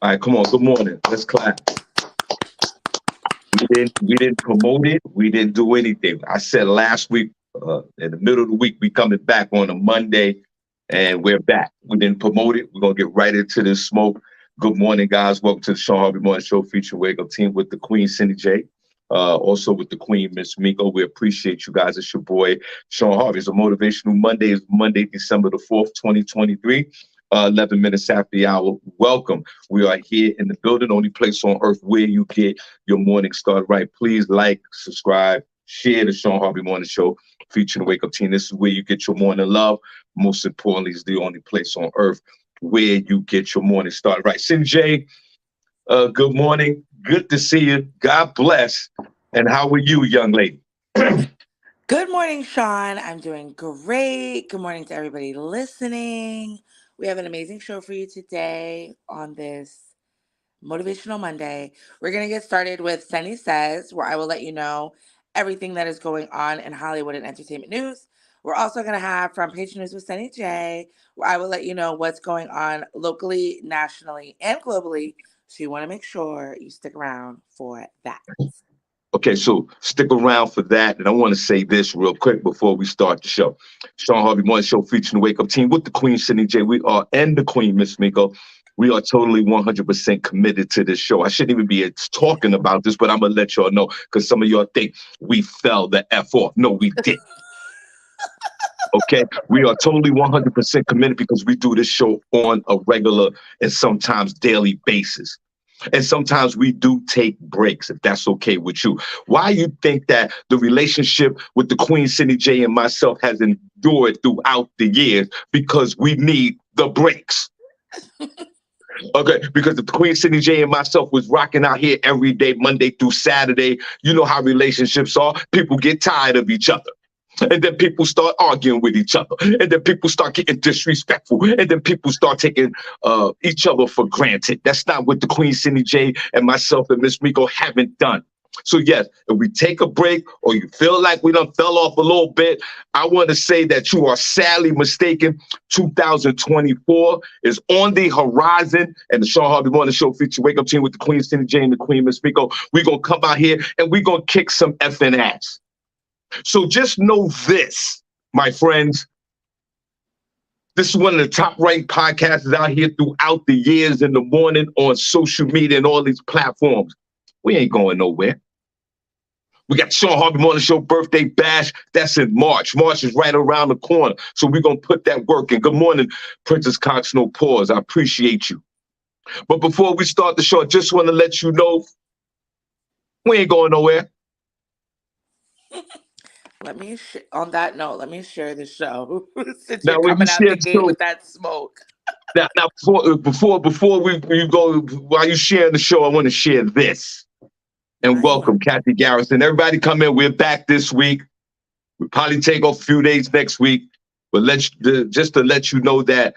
All right, come on. Good morning. Let's clap. We didn't promote it. We didn't do anything. I said last week, in the middle of the week, we coming back on a Monday, and we're back. We didn't promote it. We're gonna get right into this smoke. Good morning, guys. Welcome to the Shawn Harvey Morning Show featuring Wake Up Team with the Queen SennyJ. Also with the Queen, Miss Miko. We appreciate you guys. It's your boy, Shawn Harvey. It's a Motivational Monday. It's Monday, December the 4th, 2023. 11 minutes after the hour. Welcome. We are here in the building, only place on earth where you get your morning started right. Please like, subscribe, share the Shawn Harvey Morning Show featuring the Wake Up Team. This is where you get your morning love. Most importantly, it's the only place on earth where you get your morning started right. SennyJ, good morning. Good to see you. God bless. And how are you, young lady? Good morning, Shawn. I'm doing great. Good morning to everybody listening. We have an amazing show for you today on this Motivational Monday. We're going to get started with Senny Says, where I will let you know everything that is going on in Hollywood and entertainment news. We're also going to have Front Page News with SennyJ, where I will let you know what's going on locally, nationally, and globally. So you want to make sure you stick around for that. Okay, so stick around for that. And I want to say this real quick before we start the show. Shawn Harvey Morning Show featuring the Wake Up Team with the Queen SennyJ. We are, and the Queen, Miss Miko. We are totally 100% committed to this show. I shouldn't even be talking about this, but I'm going to let y'all know because some of y'all think we fell the F off. No, we didn't. Okay, we are totally 100% committed because we do this show on a regular and sometimes daily basis. And sometimes we do take breaks, if that's okay with you. Why you think that the relationship with the Queen SennyJ and myself has endured throughout the years? Because we need the breaks. Okay, because the Queen SennyJ and myself was rocking out here every day, Monday through Saturday. You know how relationships are. People get tired of each other. And then people start arguing with each other. And then people start getting disrespectful. And then people start taking each other for granted. That's not what the Queen SennyJ and myself and Miss Miko haven't done. So yes, if we take a break or you feel like we done fell off a little bit, I want to say that you are sadly mistaken. 2024 is on the horizon, and the Shawn Harvey Morning Show feature Wake Up Team with the Queen SennyJ and the Queen Miss Miko. We're going to come out here and we're going to kick some effing ass. So just know this, my friends. This is one of the top ranked podcasts out here throughout the years in the morning on social media and all these platforms. We ain't going nowhere. We got Shawn Harvey Morning Show birthday bash. That's in March. March is right around the corner. So we're going to put that work in. Good morning, Princess Cox, no pause. I appreciate you. But before we start the show, I just want to let you know we ain't going nowhere. On that note, let me share the show since Now, you're when you coming out share the the gate show, with that smoke. now before we go, while you sharing the show, I want to share this. And welcome, Kathy Garrison. Everybody come in. We're back this week. We'll probably take off a few days next week. But just to let you know that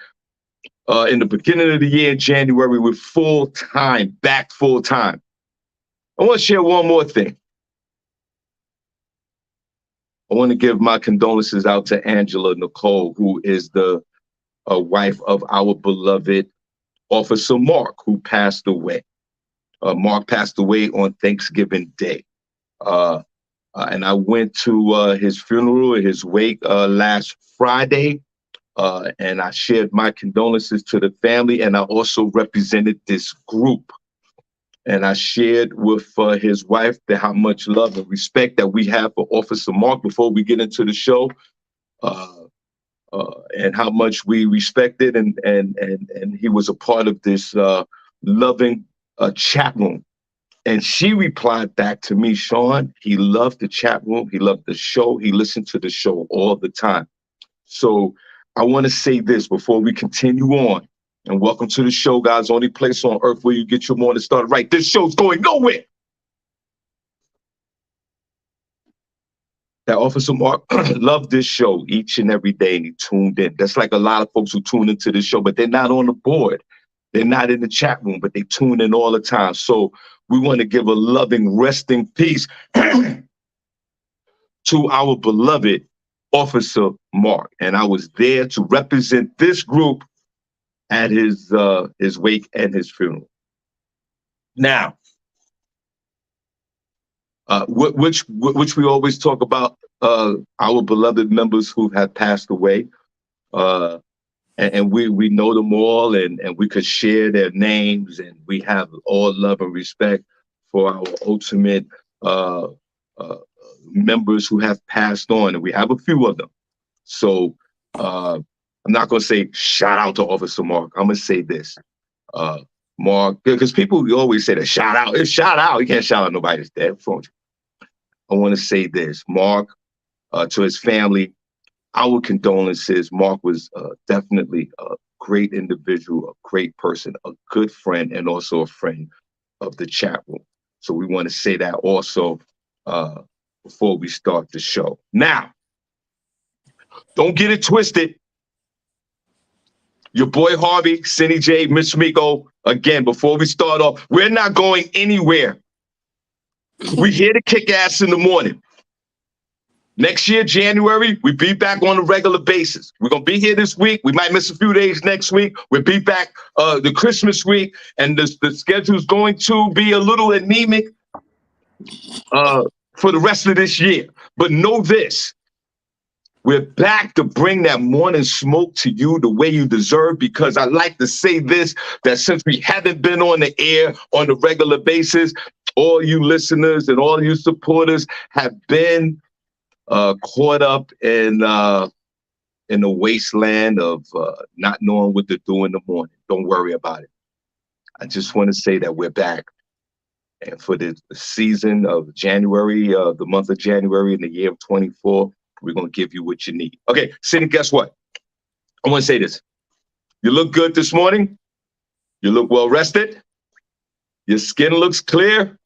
in the beginning of the year, in January, we're back full time. I want to share one more thing. I want to give my condolences out to Angela Nicole, who is the wife of our beloved Officer Mark, who passed away. Mark passed away on Thanksgiving Day. And I went to his funeral, his wake last Friday. And I shared my condolences to the family. And I also represented this group. And I shared with his wife how much love and respect that we have for Officer Mark before we get into the show, and how much we respected and he was a part of this loving chat room. And she replied back to me, Shawn, he loved the chat room. He loved the show. He listened to the show all the time. So I want to say this before we continue on. And welcome to the show, guys. Only place on earth where you get your morning started right. This show's going nowhere. That Officer Mark loved this show each and every day, and he tuned in. That's like a lot of folks who tune into this show, but they're not on the board. They're not in the chat room, but they tune in all the time. So we want to give a loving rest in peace to our beloved Officer Mark. And I was there to represent this group at his wake and his funeral. Now, which we always talk about our beloved members who have passed away, uh, and we know them all, and we could share their names, and we have all love and respect for our ultimate uh, uh, members who have passed on, and we have a few of them. So I'm not going to say shout out to Officer Mark. I'm going to say this. Uh, Mark, because people always say that shout out. It's shout out. You can't shout out nobody's dead. I want to say this, Mark, to his family, our condolences. Mark was definitely a great individual, a great person, a good friend, and also a friend of the chat room. So we want to say that also uh, before we start the show. Now, don't get it twisted. Your boy Harvey, SennyJ, Miss Miko. Again, before we start off, we're not going anywhere. We're here to kick ass in the morning. Next year, January, we be back on a regular basis. We're going to be here this week. We might miss a few days next week. We'll be back the Christmas week, and the schedule's going to be a little anemic for the rest of this year. But know this. We're back to bring that morning smoke to you the way you deserve, because I like to say this, that since we haven't been on the air on a regular basis, all you listeners and all you supporters have been caught up in the wasteland of not knowing what to do in the morning. Don't worry about it. I just want to say that we're back. And for the season of January, the month of January in the year of 24, we're going to give you what you need. Okay, Cindy, guess what? I want to say this. You look good this morning. You look well rested. Your skin looks clear.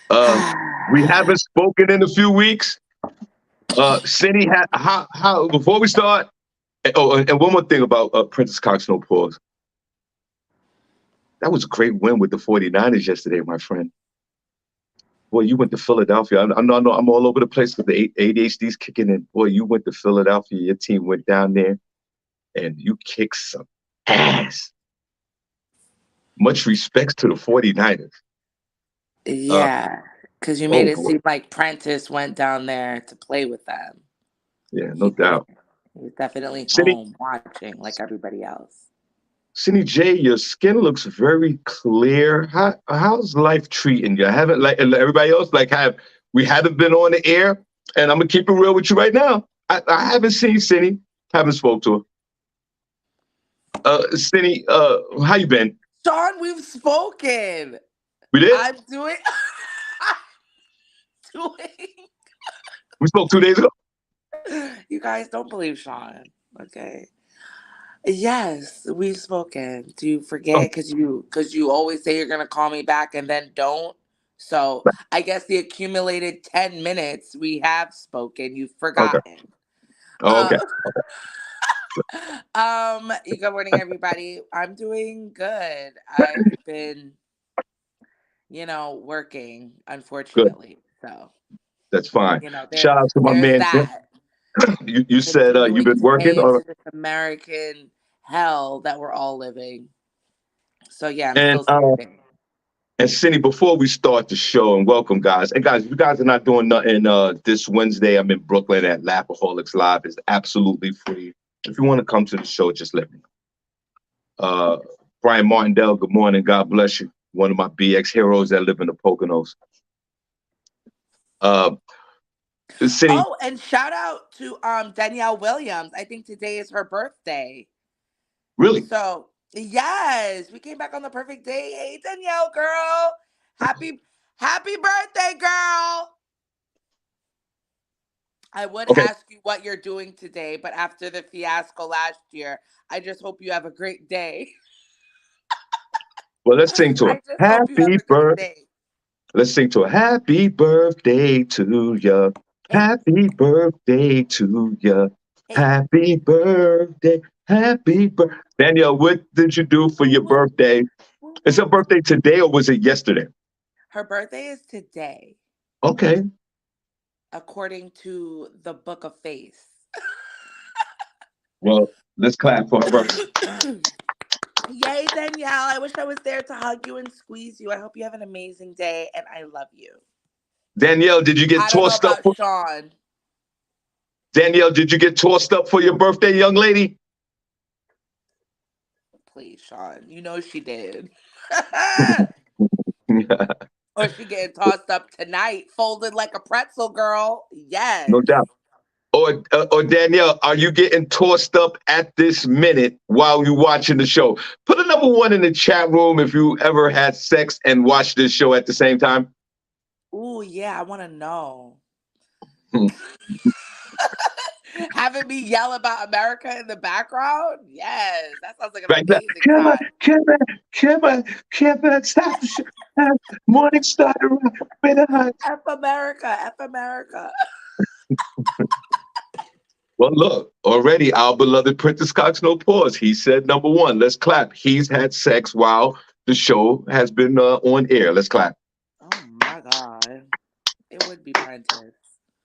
We haven't spoken in a few weeks. Cindy, how before we start, and one more thing about Princess Cox, no pause. That was a great win with the 49ers yesterday, my friend. Boy, you went to Philadelphia. I'm all over the place with the ADHD's kicking in. Boy, you went to Philadelphia. Your team went down there, and you kicked some ass. Much respects to the 49ers. Yeah, because you made it seem like Prentice went down there to play with them. Yeah, no doubt. He was definitely home watching like everybody else. SennyJ, your skin looks very clear. How's life treating you? I haven't, like everybody else, we haven't been on the air, and I'm gonna keep it real with you right now. I haven't seen Cindy, haven't spoke to her. Cindy, how you been? Shawn, we've spoken. We did? I'm doing. We spoke 2 days ago. You guys don't believe Shawn, okay? Yes, we've spoken. Do you forget? Because you always say you're gonna call me back and then don't. So I guess the accumulated 10 minutes we have spoken, you've forgotten. Okay. Oh, okay. Good morning, everybody. I'm doing good. I've been, working, unfortunately. Good. So that's fine. Shout out to my man. That. You said you've been working on this American hell that we're all living. So yeah, I'm still sleeping. And Cindy, before we start the show, and welcome guys. And guys, if you guys are not doing nothing this Wednesday, I'm in Brooklyn at Lapaholics Live. It's absolutely free. If you want to come to the show, just let me know. Brian Martindale, good morning. God bless you. One of my BX heroes that live in the Poconos. Cindy. Oh, and shout out to Danielle Williams. I think today is her birthday. Really? So yes, we came back on the perfect day. Hey, Danielle, girl. Happy birthday, girl. I would ask you what you're doing today, but after the fiasco last year, I just hope you have a great day. Well, let's sing to her. Happy birthday. Let's sing to her. Happy birthday to ya. Happy birthday to ya. Happy birthday. Happy birthday. Danielle, what did you do for your birthday? Is her birthday today or was it yesterday? Her birthday is today. Okay. According to the Book of Face. Well, let's clap for her birthday. Yay, Danielle. I wish I was there to hug you and squeeze you. I hope you have an amazing day and I love you. Danielle, did you get I don't know tossed up? about Shawn. Danielle, did you get tossed up for your birthday, young lady? Please, Shawn. You know she did. Or she getting tossed up tonight, folded like a pretzel, girl. Yes. No doubt. Or Danielle, are you getting tossed up at this minute while you're watching the show? Put a number one in the chat room if you ever had sex and watched this show at the same time. Ooh, yeah, I want to know. Hmm. Having me yell about America in the background? Yes, that sounds like an Right now, amazing time. come on, stop the show. Morning starter, better hugs. F America, F America. Well, look, already our beloved Princess Cox No Pause. He said number one. Let's clap. He's had sex while the show has been on air. Let's clap. Oh my God. It would be Prentice.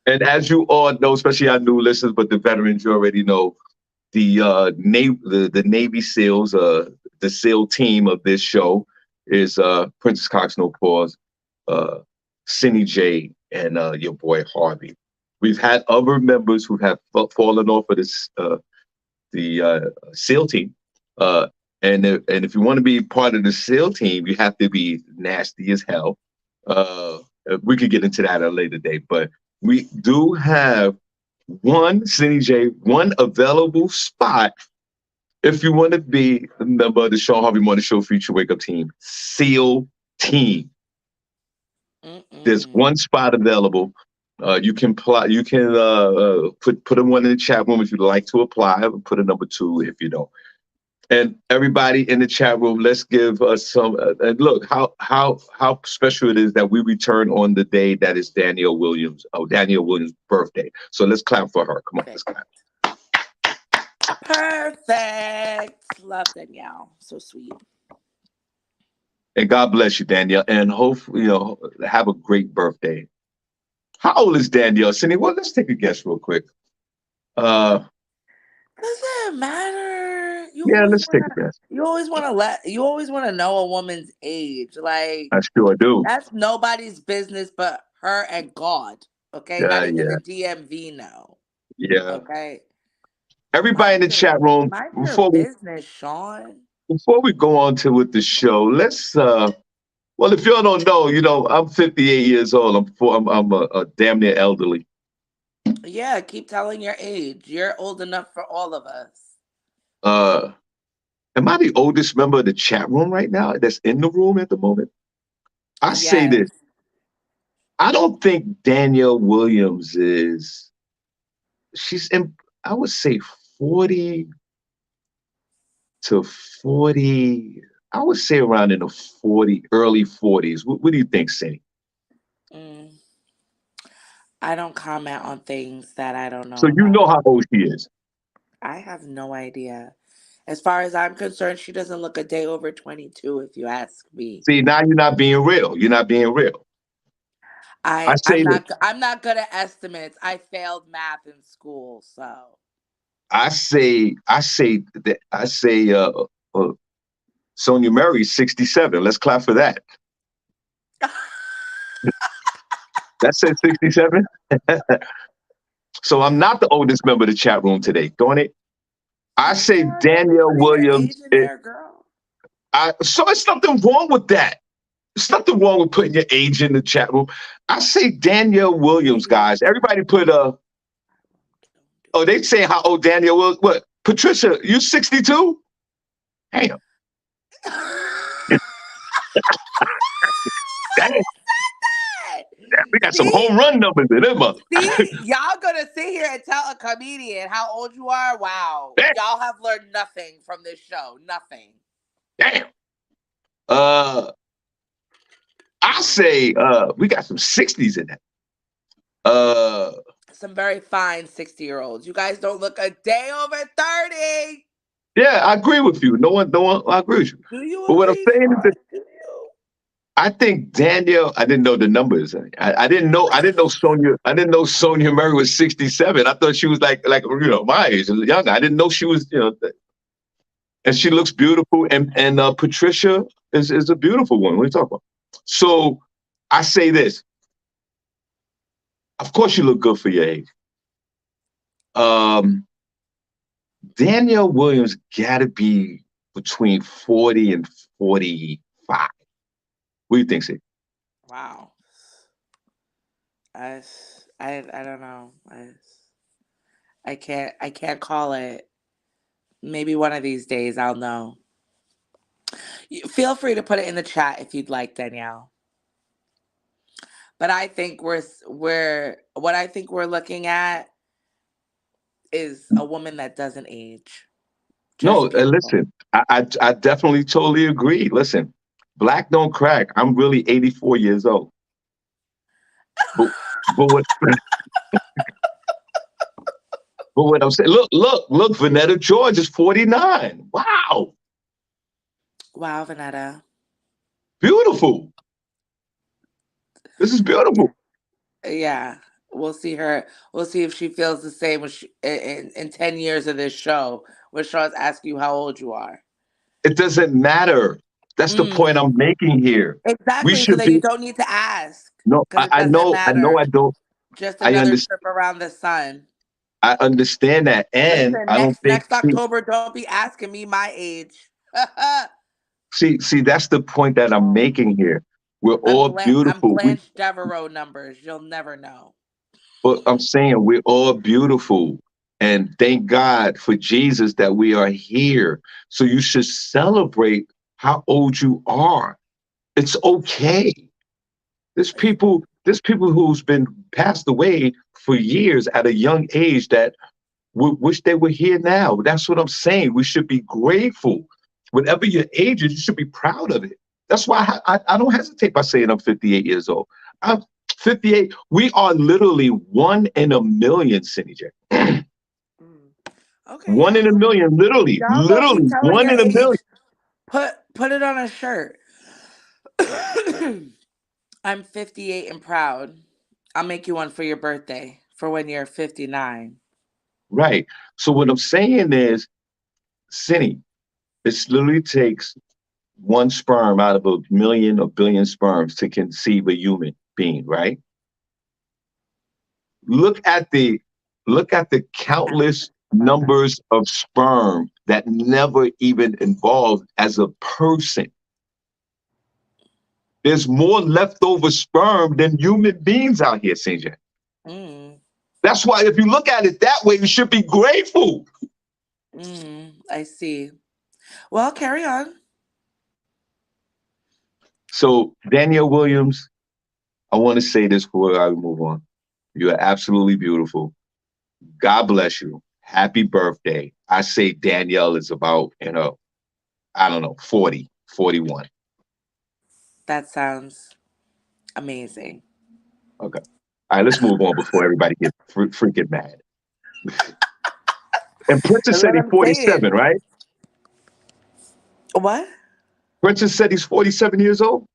And as you all know, especially our new listeners, but the veterans, you already know the Navy SEALs, the SEAL team of this show is Princess Cox No Pause, uh, SennyJ, and your boy Harvey. We've had other members who have fallen off of the SEAL team. Uh, and if you want to be part of the SEAL team, you have to be nasty as hell. Uh, we could get into that at a later date, but we do have one SennyJ, one available spot if you want to be a member of the Shawn Harvey Morning Show Future Wake Up Team, SEAL Team. There's Mm-mm. one spot available. You can put a one in the chat room if you'd like to apply. Put a number two if you don't. And everybody in the chat room, let's give us some. And look how special it is that we return on the day that is Danielle Williams' birthday. So let's clap for her. Come on, let's clap. Perfect. Love Danielle. So sweet. And God bless you, Danielle. And hopefully, have a great birthday. How old is Danielle? Cindy, well, let's take a guess real quick. Uh, Doesn't matter. yeah, let's take a guess. You always want to know a woman's age. Like I sure do. that's nobody's business but her and God. Okay? Not Yeah, even yeah, the DMV know. yeah. Okay. Everybody in the chat room, Mind your before we business, Shawn. before we go on to with the show, let's well, if y'all don't know, I'm 58 years old. I'm a damn near elderly. Yeah, keep telling your age. You're old enough for all of us. Uh, am I the oldest member of the chat room right now that's in the room at the moment? I say Yes. this. I don't think Danielle Williams she's in, I would say 40 to 40. I would say around in the early 40s. What do you think, Cindy? Mm. I don't comment on things that I don't So know you know about. how old she is. I have no idea. As far as I'm concerned, she doesn't look a day over 22, if you ask me. See, now you're not being real. You're not being real. I say this. I'm not good at estimates. I failed math in school, so I say Sonia Mary's 67. Let's clap for that. That said 67. So I'm not the oldest member of the chat room today. Darn it. I say yeah, don't be Danielle putting your Williams. age in there, girl. So there's nothing wrong with that. There's nothing wrong with putting your age in the chat room. I say Danielle Williams, guys. Everybody put oh, they say how old Danielle was. What? Patricia, you 62? Damn. Damn. We got some See? home run numbers in them mother. See, y'all gonna sit here and tell a comedian how old you are? Wow. Damn. Y'all have learned nothing from this show. Nothing. Damn. I say we got some 60s in that. Some very fine 60-year-olds. You guys don't look a day over 30. Yeah, I agree with you. No one, I agree with you. Do you But what I'm agree, saying is Shawn? that Do you? I think Danielle, I didn't know the numbers. I didn't know Sonia Murray was 67. I thought she was like my age, younger. I didn't know she was, and she looks beautiful. And Patricia is a beautiful woman. What are you talking about? So I say this: of course, you look good for your age. Um, Danielle Williams got to be between 40 and 45. What do you think, Sid? Wow. I don't know. I can't call it. Maybe one of these days I'll know. Feel free to put it in the chat if you'd like, Danielle. But I think we're what I think we're looking at is a woman that doesn't age, No, just beautiful. listen, I definitely totally agree. Listen, black don't crack. I'm really 84 years old. But but what but what I'm saying, look, Vanetta George is 49. Wow, Wow, Vanetta. beautiful. This is beautiful. Yeah, we'll see her. We'll see if she feels the same when in 10 years of this show, when Shaw's ask you how old you are. It doesn't matter. That's the point Mm, I'm making here. We exactly. So should that you be don't need to ask no. because it I doesn't know. I know. matter. I don't. Just I another understand. trip around the sun. I understand that, and Listen, I don't think. next October, don't be asking me my age. See. That's the point that I'm Don't. making here. We're all I'm beautiful. Blanche Devereaux numbers. You'll never know. But I'm saying we're all beautiful. And thank God for Jesus that we are here. So you should celebrate how old you are. It's okay. There's people who's been passed away for years at a young age that wish they were here now. That's what I'm saying. We should be grateful. Whatever your age is, you should be proud of it. That's why I don't hesitate by saying I'm 58 years old. I'm 58. We are literally one in a million, SennyJ. Mm. Okay, One in a million, literally, y'all low key literally telling one your in a million. age. Put it on a shirt. I'm 58 and proud. I'll make you one for your birthday for when you're 59. Right. So what I'm saying is, Senny, it literally takes one sperm out of a million or billion sperms to conceive a human being, right? look at the look at the countless About that. numbers of sperm that never even evolved as a person. There's more leftover sperm than human beings out here, CJ. Mm, That's why if you look at it that way, you should be grateful. I see. Well, carry on. So Danielle Williams, I want to say this before I move on. You are absolutely beautiful. God bless you. Happy birthday. I say Danielle is about, I don't know, 40, 41. That sounds amazing. Okay. All right, let's move on before everybody gets freaking mad. And Princess That's said what he's I'm 47, saying. right? What? Princess said he's 47 years old.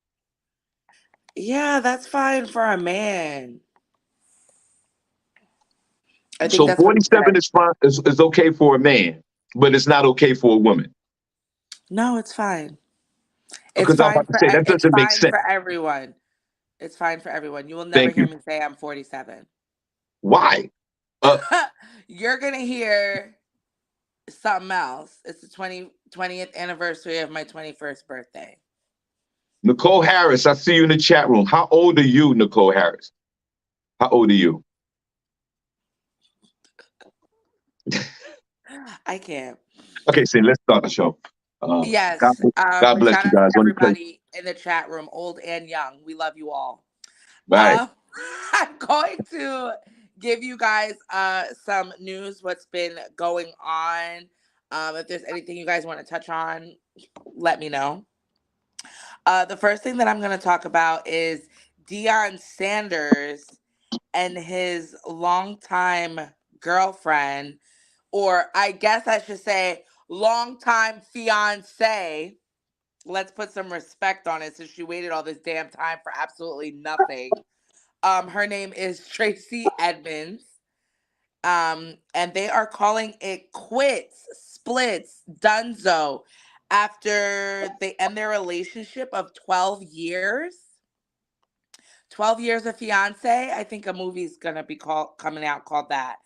Yeah, that's fine for a man. I think So that's what he 47 said. is fine, is okay for a man, but it's not okay for a woman. No, it's fine. It's Because I'm fine about to for say that it's doesn't make fine sense. for everyone. It's fine for everyone. You will never Thank hear you. me say I'm 47. Why? Uh, You're gonna hear something else. It's the 20th anniversary of my 21st birthday. Nicole Harris, I see you in the chat room. How old are you, Nicole Harris? How old are you? I can't. Okay, so let's start the show. God, Yes. God bless Shout you out to guys. Let me play. everybody in the chat room, old and young. We love you all. Bye. Um, I'm going to give you guys some news, what's been going on. If there's anything you guys want to touch on, let me know. The first thing that I'm going to talk about is Deion Sanders and his longtime girlfriend, or I guess I should say longtime fiance. Let's put some respect on it since she waited all this damn time for absolutely nothing. Her name is Tracy Edmonds. And they are calling it quits, splits, dunzo after they end their relationship of 12 years. 12 Years of Fiance. I think a movie's gonna be called coming out called that.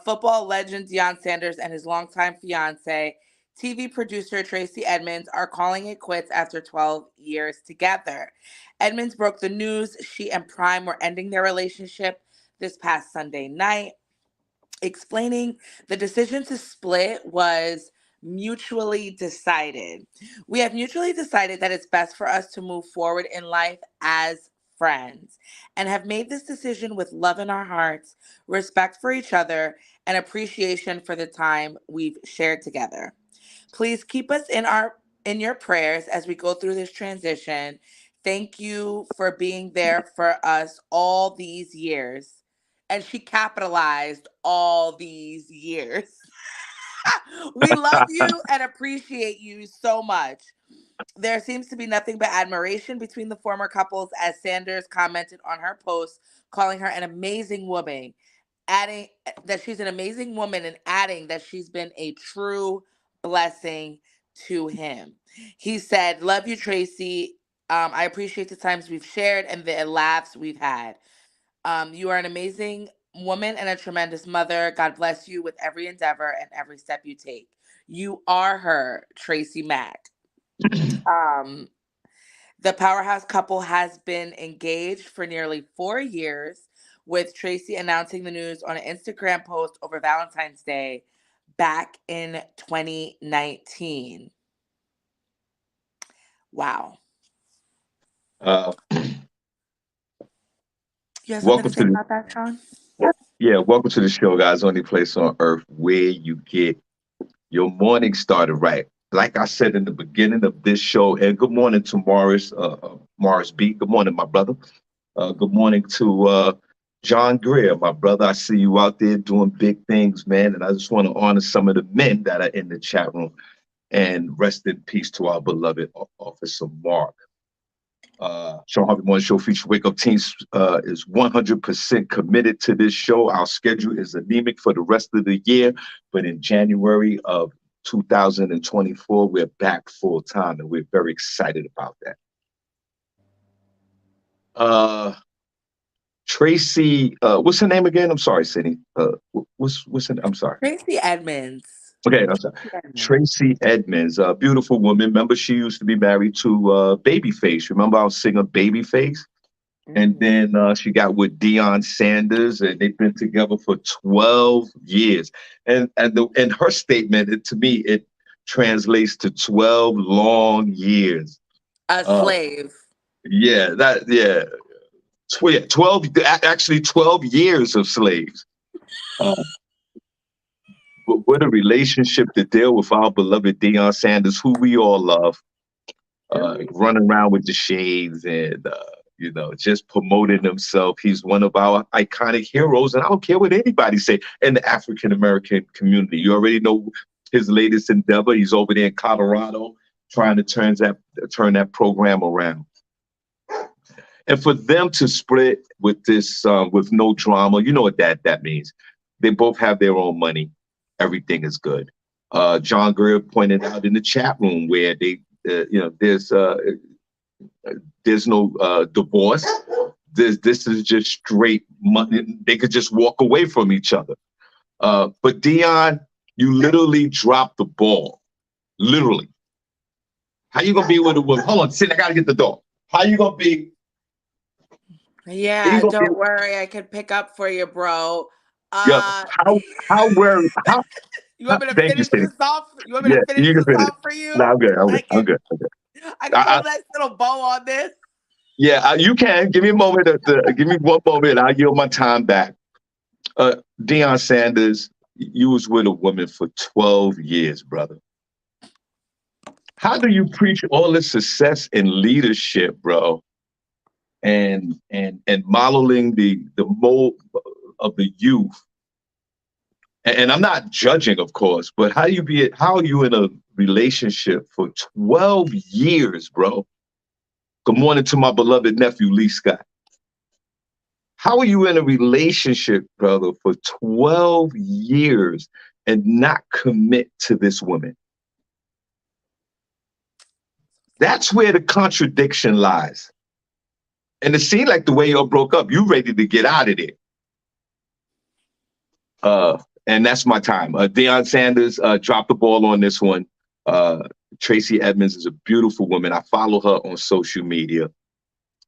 Football legend Deion Sanders and his longtime fiance, TV producer Tracy Edmonds, are calling it quits after 12 years together. Edmonds broke the news she and Prime were ending their relationship this past Sunday night, explaining the decision to split was mutually decided. We have mutually decided that it's best for us to move forward in life as friends and have made this decision with love in our hearts, respect for each other, and appreciation for the time we've shared together. Please keep us in your prayers as we go through this transition. Thank you for being there for us all these years. And she capitalized all these years. We love you and appreciate you so much. There seems to be nothing but admiration between the former couples, as Sanders commented on her post, calling her an amazing woman, adding that she's an amazing woman and adding that she's been a true blessing to him. He said, "Love you, Tracy. I appreciate the times we've shared and the laughs we've had. You are an amazing woman and a tremendous mother. God bless you with every endeavor and every step you take. You are her, Tracy Mack." Um, the powerhouse couple has been engaged for nearly 4 years, with Tracy announcing the news on an Instagram post over Valentine's Day back in 2019. Wow. Uh, You have something to welcome say to about that, Sean? welcome to the show, guys. Only place on earth where you get your morning started right. Like I said in the beginning of this show, and good morning to Morris B. Good morning, my brother. Good morning to John Greer, my brother. I see you out there doing big things, man. And I just want to honor some of the men that are in the chat room. And rest in peace to our beloved Officer Mark. Shawn Harvey Morning Show feature Wake Up Teams is 100% committed to this show. Our schedule is anemic for the rest of the year, but in January of 2024, we're back full time, and we're very excited about that. Tracy, what's her name again? I'm sorry, Cindy. What's her name? I'm sorry. Tracy Edmonds. Okay, I'm sorry. Tracy Edmonds. Tracy Edmonds, a beautiful woman. Remember, she used to be married to Babyface. Remember our singer Babyface? And Mhm. then she got with Deion Sanders, and they've been together for 12 years. And her statement, to me, it translates to 12 long years. A Uh, slave. yeah, 12, actually 12 years of slaves. Uh, but what a relationship to deal with our beloved Deion Sanders, who we all love, running around with the shades and just promoting himself. He's one of our iconic heroes, and I don't care what anybody say in the African American community. You already know his latest endeavor. He's over there in Colorado trying to turn that program around. And for them to split with this with no drama, you know what that means. They both have their own money. Everything is good. John Greer pointed out in the chat room where there's no divorce. This is just straight money. They could just walk away from each other. But Deion, you literally dropped the ball. Literally. How you gonna be with a woman? Hold on, Sid, I gotta get the door. How you gonna be? How you Yeah, gonna be? don't worry. I can pick up for you, bro. Yeah. Uh, How worried? you want me to Thank you, finish Cindy. this off? You want me to Yeah, finish you can this finish. off for No, you? I'm good. I'm I good. I'm can, good. I'm good. I can put a nice little bow on this. You can give me a moment. Give me one moment. I'll yield my time back. Deion Sanders, you was with a woman for 12 years, brother. How do you preach all this success and leadership, bro, and modeling the mold of the youth? And I'm not judging, of course, but how are you in a relationship for 12 years, bro? Good morning to my beloved nephew, Lee Scott. How are you in a relationship, brother, for 12 years and not commit to this woman? That's where the contradiction lies. And it seemed like the way y'all broke up, you ready to get out of there. And that's my time. Deion Sanders dropped the ball on this one. Tracy Edmonds is a beautiful woman. I follow her on social media.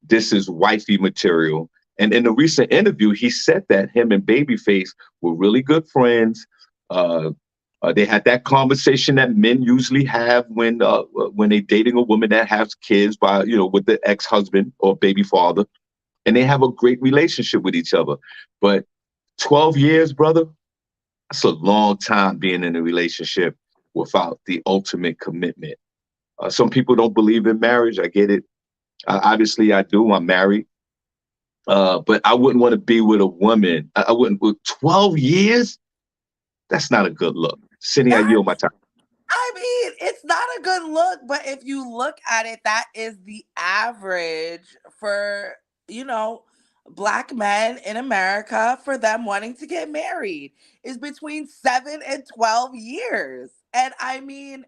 This is wifey material. And in a recent interview, he said that him and Babyface were really good friends. They had that conversation that men usually have when they dating a woman that has kids by with the ex-husband or baby father, and they have a great relationship with each other. But 12 years, brother, that's a long time being in a relationship without the ultimate commitment. Some people don't believe in marriage. I get it. Obviously, I do. I'm married. But I wouldn't want to be with a woman. I wouldn't. With 12 years, that's not a good look. Cindy, I yield my time. I mean, it's not a good look, but if you look at it, that is the average for, you know, Black men in America for them wanting to get married is between 7 and 12 years. And I mean,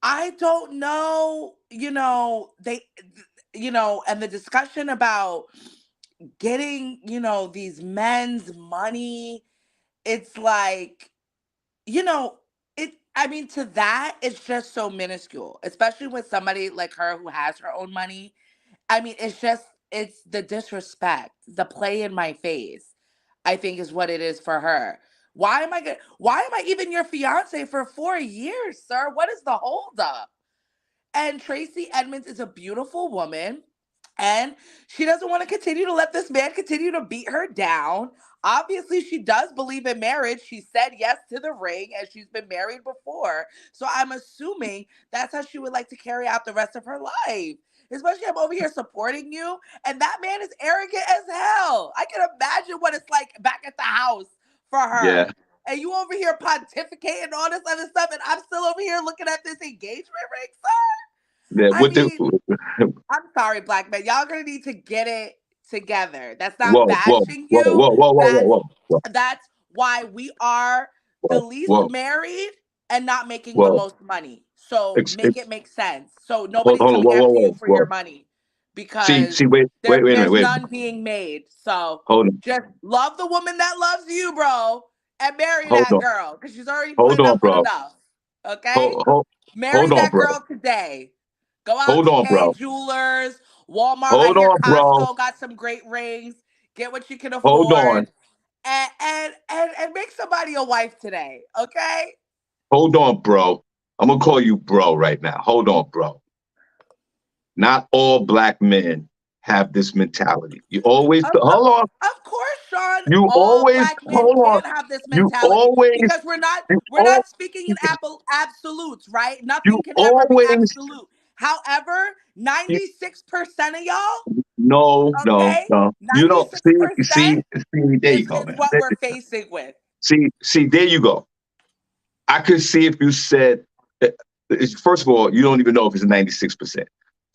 I don't know, and the discussion about getting, these men's money, it's like, you know, I mean, to that, it's just so minuscule, especially with somebody like her who has her own money. I mean, it's the disrespect, the play in my face, I think is what it is for her. Why am I even your fiance for 4 years, sir? What is the holdup? And Tracy Edmonds is a beautiful woman. And she doesn't want to continue to let this man continue to beat her down. Obviously, she does believe in marriage. She said yes to the ring, and she's been married before. So I'm assuming that's how she would like to carry out the rest of her life. Especially, I'm over here supporting you, and that man is arrogant as hell. I can imagine what it's like back at the house for Yeah, her. And you over here pontificating all this other stuff, and I'm still over here looking at this engagement ring, sir. yeah. I What the? mean, I'm sorry, Black men. Y'all gonna need to get it together. That's not Whoa, whoa, bashing whoa, you. whoa, whoa, whoa, That's whoa, whoa, that's why we are the whoa, least whoa. married and not making the Whoa. most money. So Ex- make it ex- make sense. So hold, nobody's hold on. coming Whoa, whoa, after you whoa, for your whoa. money See, because wait, wait, wait a minute, there's wait. none being made. So Hold on, just love the woman that loves you, bro, and marry hold that on, girl because she's already hold putting on, up with bro. enough. Okay? Hold, hold, Marry hold on, that bro. girl today. Go out Hold to on, K bro. Jewelers, Walmart. I Hold hear on, bro. Costco got some great rings. Get what you can Hold afford, on. and make somebody a wife today. Okay? Hold on, bro. I'm gonna call you bro right now. Hold on, bro. Not all black men have this mentality. You always Of, of, hold on. of course, Sean. You All always black men hold on. can't have this You mentality always because you we're all not speaking in absolutes, right? you Nothing can ever be always absolute. However, you, 96% of y'all, no, no, okay, no. You don't see, 96% there you go, is man. what we're facing with. See, there you go. I could see if you said, uh, first of all, you don't even know if it's 96%.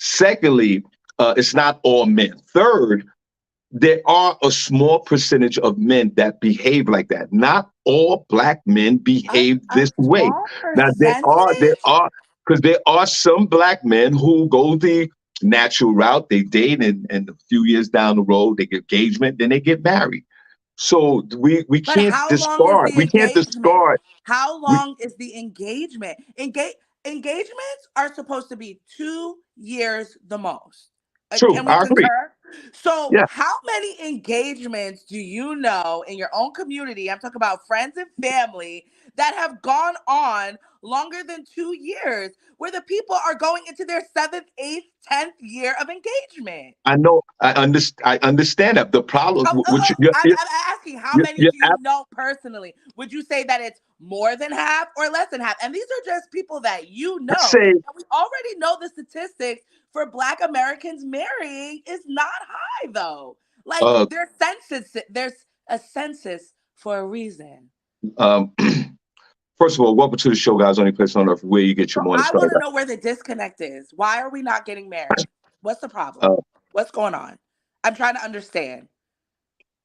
Secondly, it's not all men. Third, there are a small percentage of men that behave like that. Not all black men behave A this way. small Now percentage? because there are some black men who go the natural route. They date, and a few years down the road, they get engagement, then they get married. So we But can't how long is discard. the We can't engagement? discard. How We long is the engagement? Engagements are supposed to be 2 years the most. true. Can we I agree. concur? So, Yeah, how many engagements do you know in your own community? I'm talking about friends and family that have gone on longer than 2 years, where the people are going into their seventh, eighth, 10th year of engagement. I know. I understand that. The problem, which I'm asking, how many you're do you know personally? Would you say that it's more than half or less than half? And these are just people that you I know. say, And we already know the statistics for Black Americans marrying is not high, though. Like, uh, there's a census for a reason. um, first of all, welcome to the show, guys. Only place on earth where you get So your morning I want started. to know where the disconnect is. Why are we not getting married? What's the problem? Uh, What's going on? I'm trying to understand.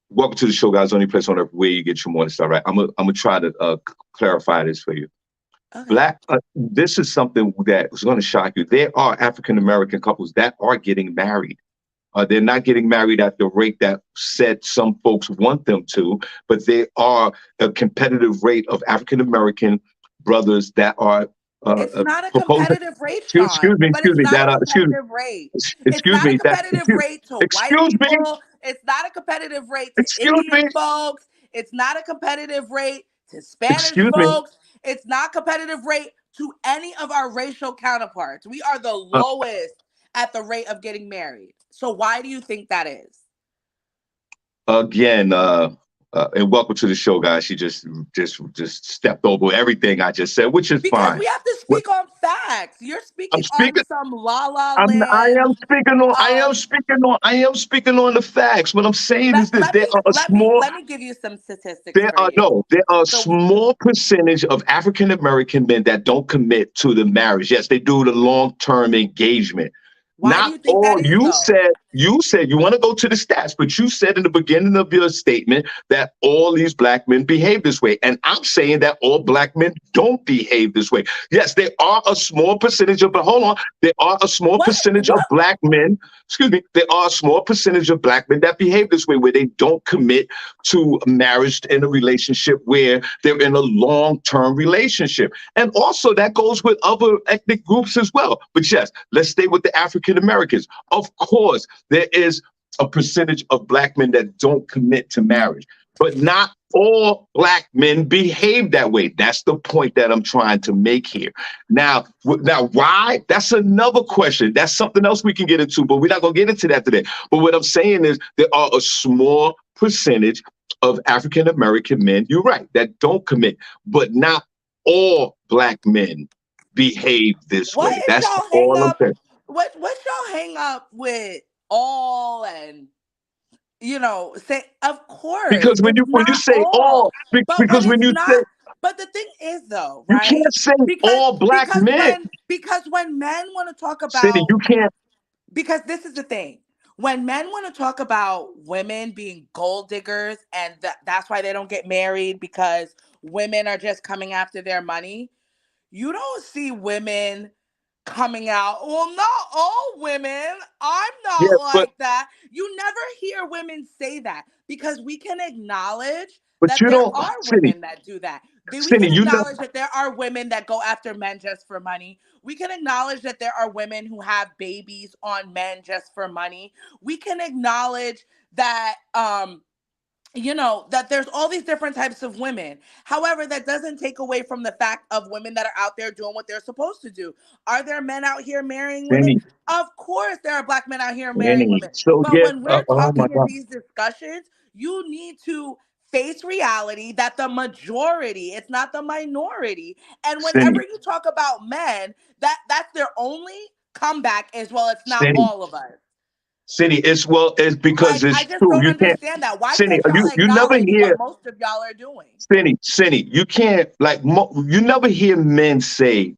Welcome to the show, guys. Only place on earth where you get your morning start. Right? I'm gonna try to clarify this for you. Okay. Black. This is something that is going to shock you. There are African American couples that are getting married. They're not getting married at the rate that said some folks want them to, but they are a competitive rate of African American brothers that are It's not a proposing. competitive rate, Sean, but Excuse it's me. not a That competitive rate. It's excuse not a me. That competitive rate to white excuse me. people. It's not a competitive rate to Excuse me. Indian folks. It's not a competitive rate to Spanish Excuse me. folks. It's not competitive rate to any of our racial counterparts. We are the Uh, lowest at the rate of getting married. So why do you think that is? Again, and welcome to the show, guys. She just stepped over everything I just said, which is Because fine. we have to What speak on facts. You're I'm speaking on speaking. some la la I land. am speaking on. Um, I am speaking on the facts. What I'm saying is this: let me give you some statistics there for are you. no, there are a So we small percentage of African American men that don't commit to the marriage. Yes, they do the long term engagement. Why do Not you think that all. is though? You said you want to go to the stats, but you said in the beginning of your statement that all these black men behave this way, and I'm saying that all black men don't behave this way. Yes, there are a small percentage of, but hold on, there are a small percentage of What black men. Excuse me, there are a small percentage of black men that behave this way, where they don't commit to marriage in a relationship where they're in a long-term relationship. And also that goes with other ethnic groups as well. But yes, let's stay with the African Americans. Of course, there is a percentage of black men that don't commit to marriage, but not all black men behave that way. That's the point that I'm trying to make here. Now, why? That's another question. That's something else we can get into, but we're not going to get into that today. But what I'm saying is there are a small percentage of African American men, you're right, that don't commit, but not all black men behave this what way. is That's y'all hang all I'm up? saying. What's y'all hang up with all and say of course Because it's when you not say all. all, But because when it's you not say but the thing is though, you right? can't say Because all black because men, when men want to talk Cindy, about you can't. because this is the thing. When men want to talk about women being gold diggers and that's why they don't get married because women are just coming after their money, you don't see women coming out. Well, not all women. I'm Yeah, not but like that. You never hear women say that because we can acknowledge but that you there don't, are Cindy, women that do that. We Cindy, can you know, acknowledge that there are women that go after men just for money. We can acknowledge that there are women who have babies on men just for money. We can acknowledge that that there's all these different types of women. However, that doesn't take away from the fact of women that are out there doing what they're supposed to do. Are there men out here marrying women? Cindy, Of course there are black men out here marrying Cindy. women. So But yeah, when we're oh my talking in God, these discussions, you need to face reality that the majority, it's not the minority. And whenever Cindy, you talk about men, that's their only comeback is, well, it's not Cindy, all of us. Cindy. It's because Like, I it's just true. don't You can't, understand that. Why Cindy. can't y'all You never acknowledge hear what most of y'all are doing? Cindy. You can't like you never hear men say,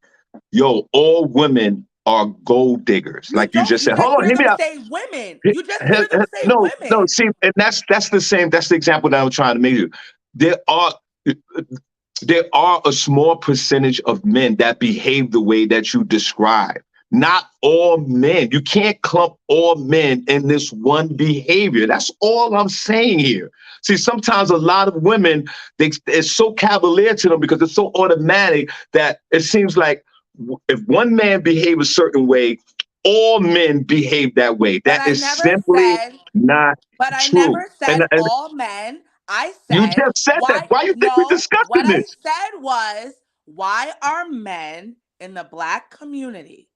"Yo, all women are gold diggers." You Like you don't. just You said. just Hold on, hear hear me them out. say women. You just hear them say No, no. women. See, and that's the same. That's the example that I'm trying to make you. There are there are a small percentage of men that behave the way that you describe. Not all men. You can't clump all men in this one behavior. That's all I'm saying here. See, sometimes a lot of women, it's so cavalier to them because it's so automatic that it seems like if one man behave a certain way, all men behave that way. But That I is never simply said. not But I true. never said all men. I You said just said that. why? Why you think we're No. What discussing I this? said was why are men in the black community?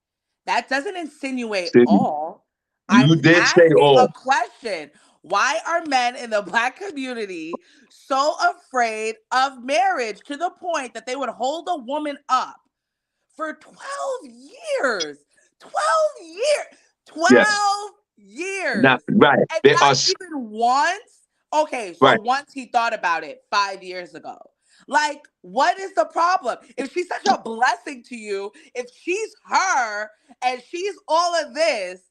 That doesn't insinuate Cindy, all. you I'm did say asking a all. question. Why are men in the black community so afraid of marriage to the point that they would hold a woman up for 12 years? 12 years. Yes. 12 years. Not right. And There not are even once. Okay, so right. once he thought about it 5 years ago. Like, what is the problem? If she's such a blessing to you, if she's her and she's all of this,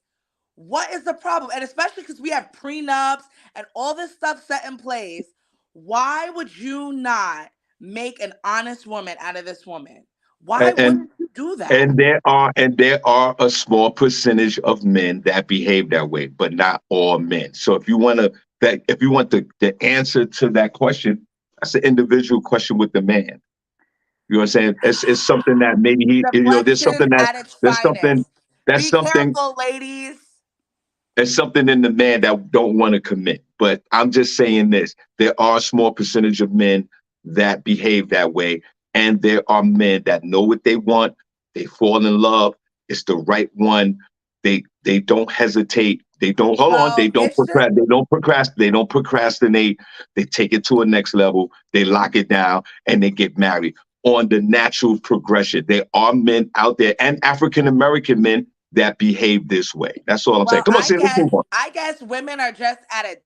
What is the problem? And especially because we have prenups and all this stuff set in place. Why would you not make an honest woman out of this woman? Why And wouldn't you do that? and there are a small percentage of men that behave that way, but not all men. So if you want the answer to that question, that's an individual question with the man. You know what I'm saying? It's something that maybe there's Deflection something that at its there's something finest. that's Be something careful, ladies. there's something in the man that don't want to commit. But I'm just saying this: there are a small percentage of men that behave that way, and there are men that know what they want. They fall in love. It's the right one. They don't hesitate. They don't hold on. Well, it's just They don't procrastinate. They take it to a next level. They lock it down, and they get married on the natural progression. There are men out there, and African American men that behave this way. That's all I'm saying. well, Come on, see, let's move on. I guess women are just at a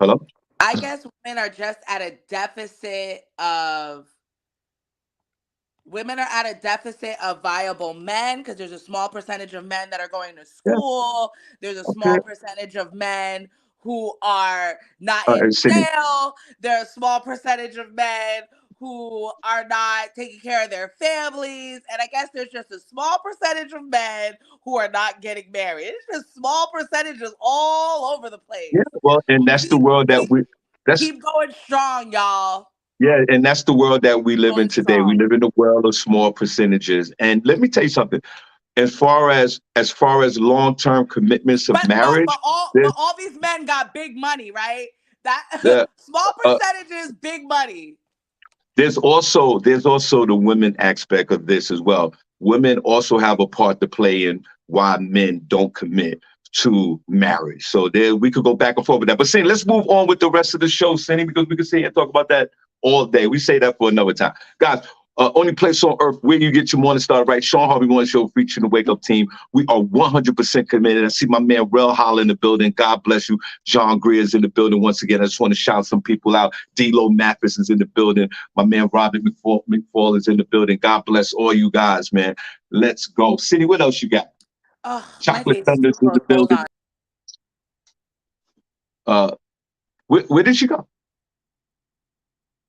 Hello? I guess women are just at a deficit of women are at a deficit of viable men because there's a small percentage of men that are going to Yeah, school. There's a okay. small percentage of men who are not All in right, Sydney. jail. There's a small percentage of men who are not taking care of their families. And I guess there's just a small percentage of men who are not getting married. It's just small percentages all over the Yeah, place. well, and that's the Keep world that keep that's keep going strong, y'all. yeah, and that's the world that we live in Going today. We strong. live in a world of small percentages. And let me tell you something. As far as long-term commitments of marriage, there's But all these men got big money, right? That the small uh, percentages, big money. there's also the women aspect of this as well. Women also have a part to play in why men don't commit to marriage. So there we could go back and forth with that. But Cindy, let's move on with the rest of the show, Cindy, because we could sit here and talk about that all day. We say that for another time. Guys, only place on earth where you get your morning started right. Shawn Harvey Morning Show featuring the Wake Up Team. We are 100% committed. I see my man Rel Holla in the building. God bless you. John Greer's in the building once again. I just want to shout some people out. D-Lo Mathis is in the building. My man Robert McFall is in the building. God bless all you guys, man. Let's go. City, what else you got? Oh, my Chocolate face is too Thunders in close. the Hold building. on. Uh, where did she go?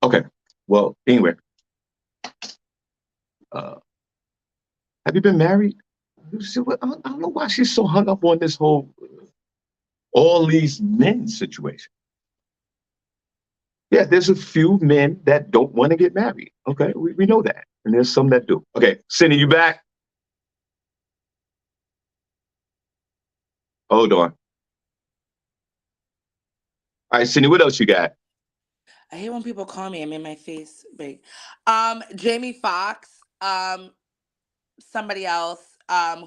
Okay. Well, anyway, uh, have you been married? I don't know why she's so hung up on this whole all these men situation. Yeah, there's a few men that don't want to get married. Okay, we know that. And there's some that do. Okay, Cindy, you back? Hold on. All right, Cindy, what else you got? I hate when people call me. I made my face big. Jamie Foxx. Somebody else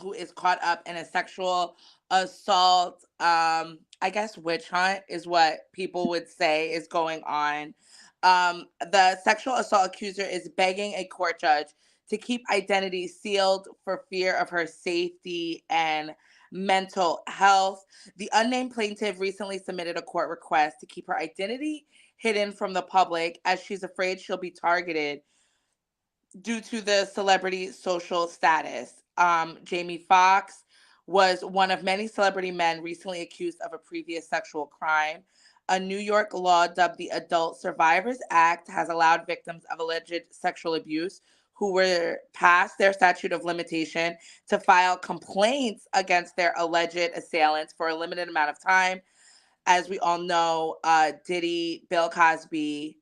who is caught up in a sexual assault I guess witch hunt is what people would say is going on. The sexual assault accuser is begging a court judge to keep identity sealed for fear of her safety and mental health. The unnamed plaintiff recently submitted a court request to keep her identity hidden from the public as she's afraid she'll be targeted due to the celebrity social status. Jamie Foxx was one of many celebrity men recently accused of a previous sexual crime. A New York law dubbed the Adult Survivors Act has allowed victims of alleged sexual abuse who were past their statute of limitation to file complaints against their alleged assailants for a limited amount of time. As we all know, Diddy, Bill Cosby,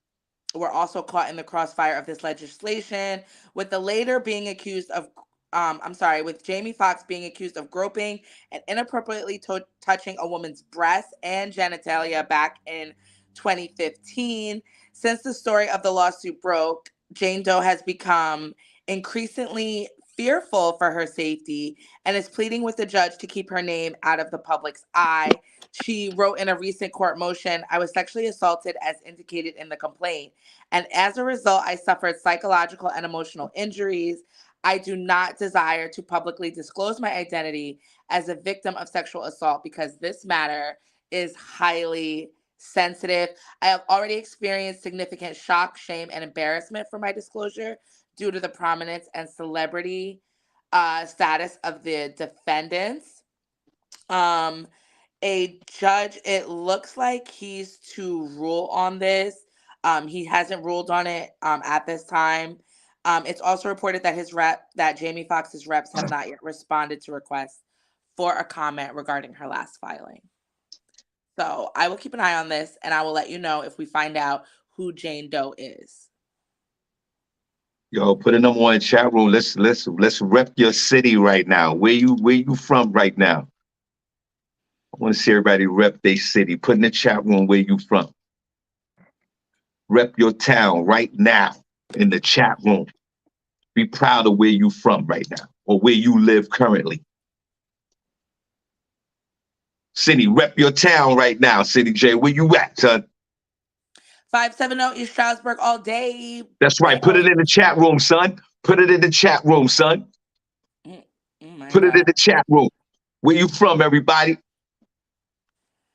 were also caught in the crossfire of this legislation, with the later being accused of, with Jamie Foxx being accused of groping and inappropriately touching a woman's breast and genitalia back in 2015. Since the story of the lawsuit broke, Jane Doe has become increasingly fearful for her safety and is pleading with the judge to keep her name out of the public's eye. She wrote in a recent court motion, "I was sexually assaulted as indicated in the complaint. And as a result, I suffered psychological and emotional injuries. I do not desire to publicly disclose my identity as a victim of sexual assault because this matter is highly sensitive. I have already experienced significant shock, shame, and embarrassment for my disclosure due to the prominence and celebrity. status of the defendants. Um, a judge, it looks like he's to rule on this. He hasn't ruled on it at this time. It's also reported that that Jamie Foxx's reps have not yet responded to requests for a comment regarding her last filing. So I will keep an eye on this, and I will let you know if we find out who Jane Doe is. Yo, put a number one chat room. Let's rep your city right now. Where you from right now? I want to see everybody rep their city. Put in the chat room where you from. Rep your town right now in the chat room. Be proud of where you from right now or where you live currently. City, rep your town right now. SennyJ, where you at, son? 570 East Stroudsburg all day. That's right. Put it in the chat room, son. Put it in the chat room, son. Oh my Put it in God. the chat room. Where you from, everybody?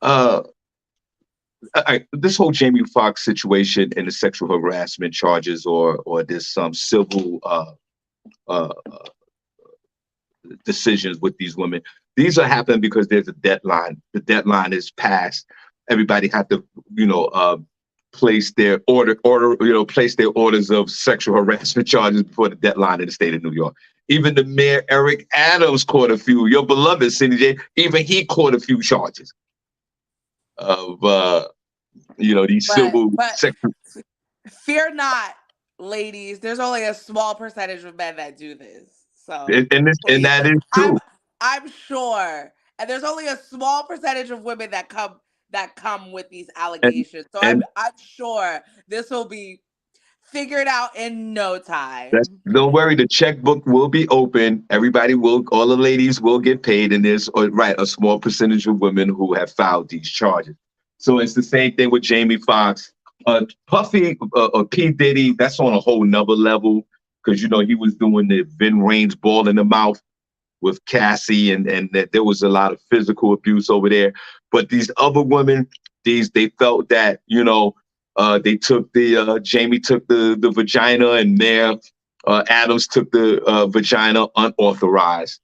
Uh, this whole Jamie Foxx situation and the sexual harassment charges, or this some civil uh, decisions with these women. These are happening because there's a deadline. The deadline is passed. Everybody had to, place their place their orders of sexual harassment charges before the deadline in the state of New York. Even the mayor, Eric Adams, caught a few. Your beloved SennyJ, even he caught a few charges of, these civil But sexual. fear not, ladies. There's only a small percentage of men that do this. So And please, that is I'm true. I'm sure, and there's only a small percentage of women that come with these And allegations. So and I'm sure this will be figured out in no That's, time. don't worry, the checkbook will be open. All the ladies will get paid, and there's right a small percentage of women who have filed these charges. So it's the same thing with Jamie Foxx, Puffy, or P Diddy. That's on a whole nother level because he was doing the Vin Raines ball in the mouth with Cassie, and that there was a lot of physical abuse over there. But these other women, they felt that they took Jamie took the vagina, and Mayor Adams took the vagina unauthorized.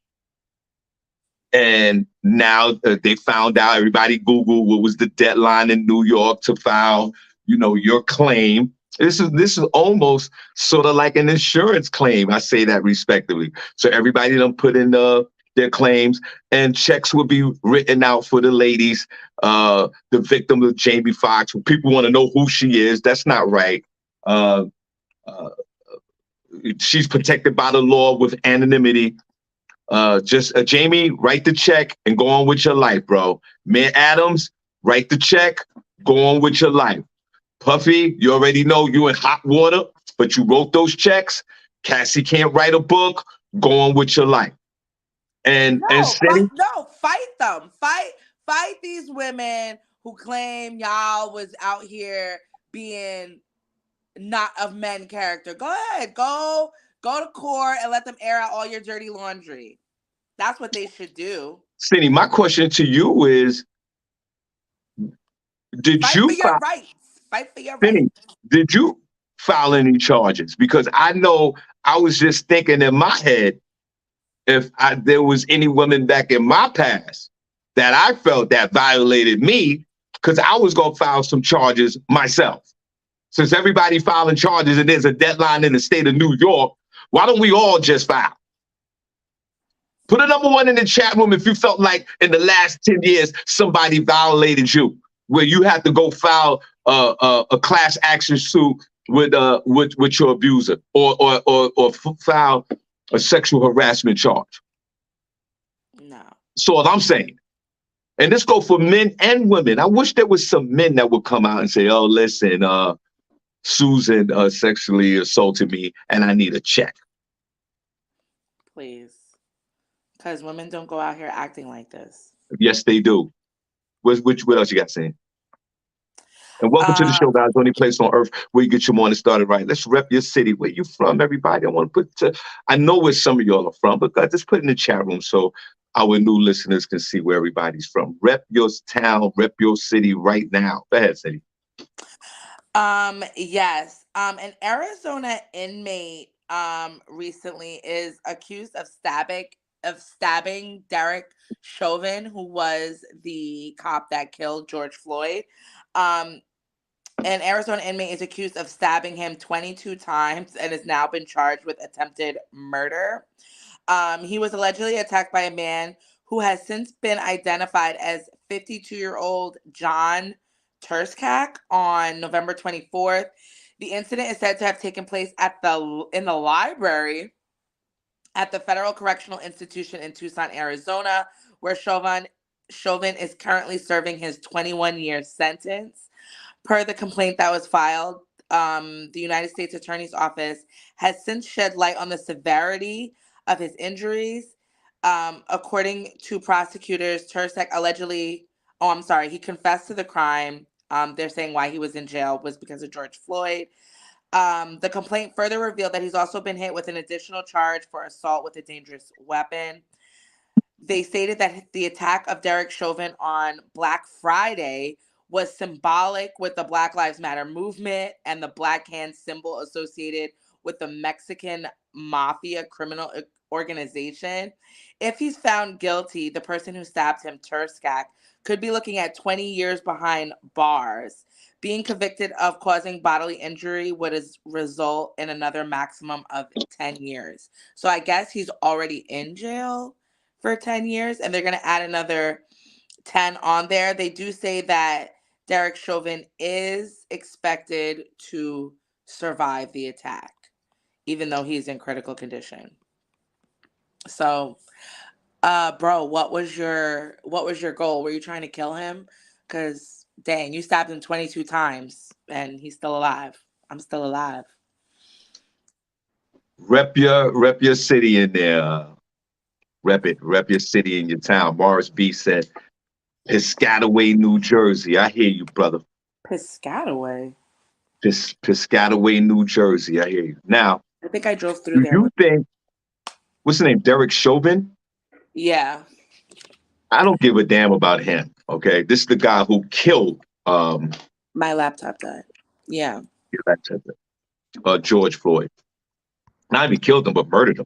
And now they found out. Everybody Google what was the deadline in New York to file, your claim. This is almost sort of like an insurance claim. I say that respectively. So everybody done put in their claims, and checks will be written out for the ladies. The victim of Jamie Foxx. People want to know who she is. That's not right. Uh, uh, she's protected by the law with anonymity. Just Jamie, write the check and go on with your life, bro. Mayor Adams, write the check, go on with your life. Puffy, you already know you in hot water, but you wrote those checks. Cassie can't write a book. Go on with your life. And Senny, No, fight them. Fight these women who claim y'all was out here being not of men character. Go ahead. Go to court and let them air out all your dirty laundry. That's what they should do. Senny, my question to you is: Did Fight for you your file? rights. Fight for your Senny, rights. did you file any charges? Because I know I was just thinking in my head, if there was any women back in my past that I felt that violated me, because I was going to file some charges myself. Since everybody filing charges and there's a deadline in the state of New York, why don't we all just file? Put a number one in the chat room if you felt like in the last 10 years somebody violated you, where you had to go file a class action suit with your abuser, or file a sexual harassment charge. No. So what I'm saying. And this go for men and women. I wish there was some men that would come out and say, "Oh, listen, Susan sexually assaulted me, and I need a check." Please. Because women don't go out here acting like this. Yes, they do. What else you got saying? And welcome to the Uh, show, guys. Only place on earth where you get your morning started right. Let's rep your city. Where you from, everybody? I know where some of y'all are from, but guys, just put in the chat room so our new listeners can see where everybody's from. Rep your town, rep your city right now. Go ahead, city. yes. An Arizona inmate recently is accused of stabbing Derek Chauvin, who was the cop that killed George Floyd. Um, an Arizona inmate is accused of stabbing him 22 times and has now been charged with attempted murder. He was allegedly attacked by a man who has since been identified as 52-year-old John Turskak on November 24th. The incident is said to have taken place in the library at the Federal Correctional Institution in Tucson, Arizona, where Chauvin is currently serving his 21-year sentence. Per the complaint that was filed, the United States Attorney's Office has since shed light on the severity of his injuries. According to prosecutors, Tursek he confessed to the crime. They're saying why he was in jail was because of George Floyd. The complaint further revealed that he's also been hit with an additional charge for assault with a dangerous weapon. They stated that the attack of Derek Chauvin on Black Friday was symbolic with the Black Lives Matter movement and the black hand symbol associated with the Mexican mafia criminal organization. If he's found guilty, the person who stabbed him, Turskak, could be looking at 20 years behind bars. Being convicted of causing bodily injury would result in another maximum of 10 years. So I guess he's already in jail for 10 years, and they're going to add another 10 on there. They do say that Derek Chauvin is expected to survive the attack, even though he's in critical condition. So, bro, what was your goal? Were you trying to kill him? Because dang, you stabbed him 22 times and he's still alive. I'm still alive. Rep your city in there. Rep your city in your town. Morris B said, Piscataway, New Jersey. I hear you, brother. Piscataway. Piscataway, New Jersey. I hear you. Now, I think I drove through do there. you think, what's the name? Derek Chauvin? Yeah. I don't give a damn about him. Okay. This is the guy who killed my laptop died. Yeah. George Floyd. Not even killed him, but murdered him.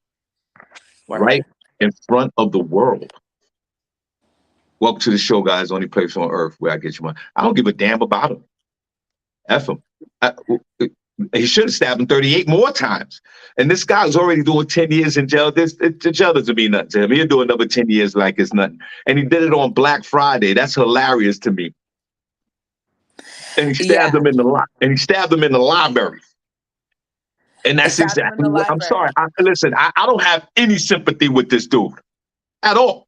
Word. Right in front of the world. Welcome to the show, guys. Only place on earth where I get you money. I don't give a damn about him. F him. He should have stabbed him 38 more times. And this guy's already doing 10 years in jail. The jail doesn't mean nothing to him. He'll do another 10 years like it's nothing. And he did it on Black Friday. That's hilarious to me. And he stabbed him in the library. And that's exactly what I'm sorry. Listen, I don't have any sympathy with this dude at all.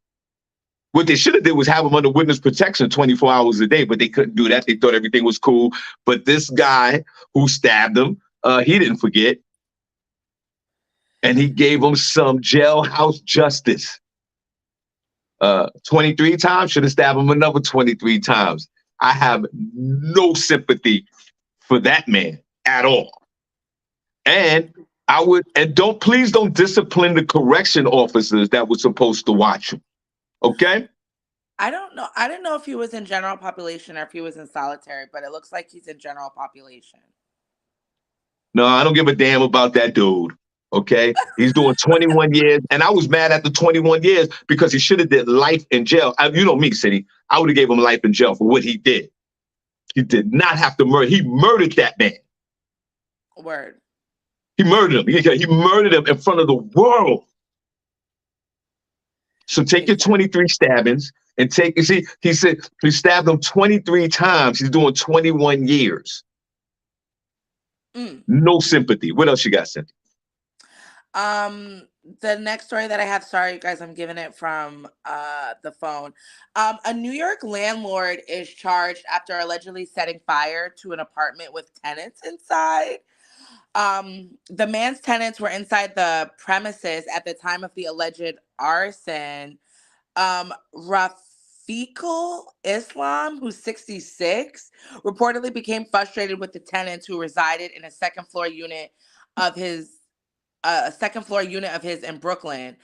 What they should have did was have him under witness protection 24 hours a day, but they couldn't do that. They thought everything was cool. But this guy who stabbed him, he didn't forget. And he gave him some jailhouse justice. 23 times, should have stabbed him another 23 times. I have no sympathy for that man at all. And please don't discipline the correction officers that were supposed to watch him. Okay? I don't know. I didn't know if he was in general population or if he was in solitary, but it looks like he's in general population. No, I don't give a damn about that dude. Okay? He's doing 21 years. And I was mad at the 21 years because he should have did life in jail. You know me, Cindy. I would have gave him life in jail for what he did. He did not have to murder. He murdered that man. Word. He murdered him. He murdered him in front of the world. So take your 23 stabbings and he said he stabbed him 23 times. He's doing 21 years. No sympathy. What else you got, Cynthia? The next story that I have, sorry, you guys, I'm giving it from the phone. A New York landlord is charged after allegedly setting fire to an apartment with tenants inside. The man's tenants were inside the premises at the time of the alleged arson. Rafiqul Islam, who's 66, reportedly became frustrated with the tenants who resided in a second floor unit of his in Brooklyn.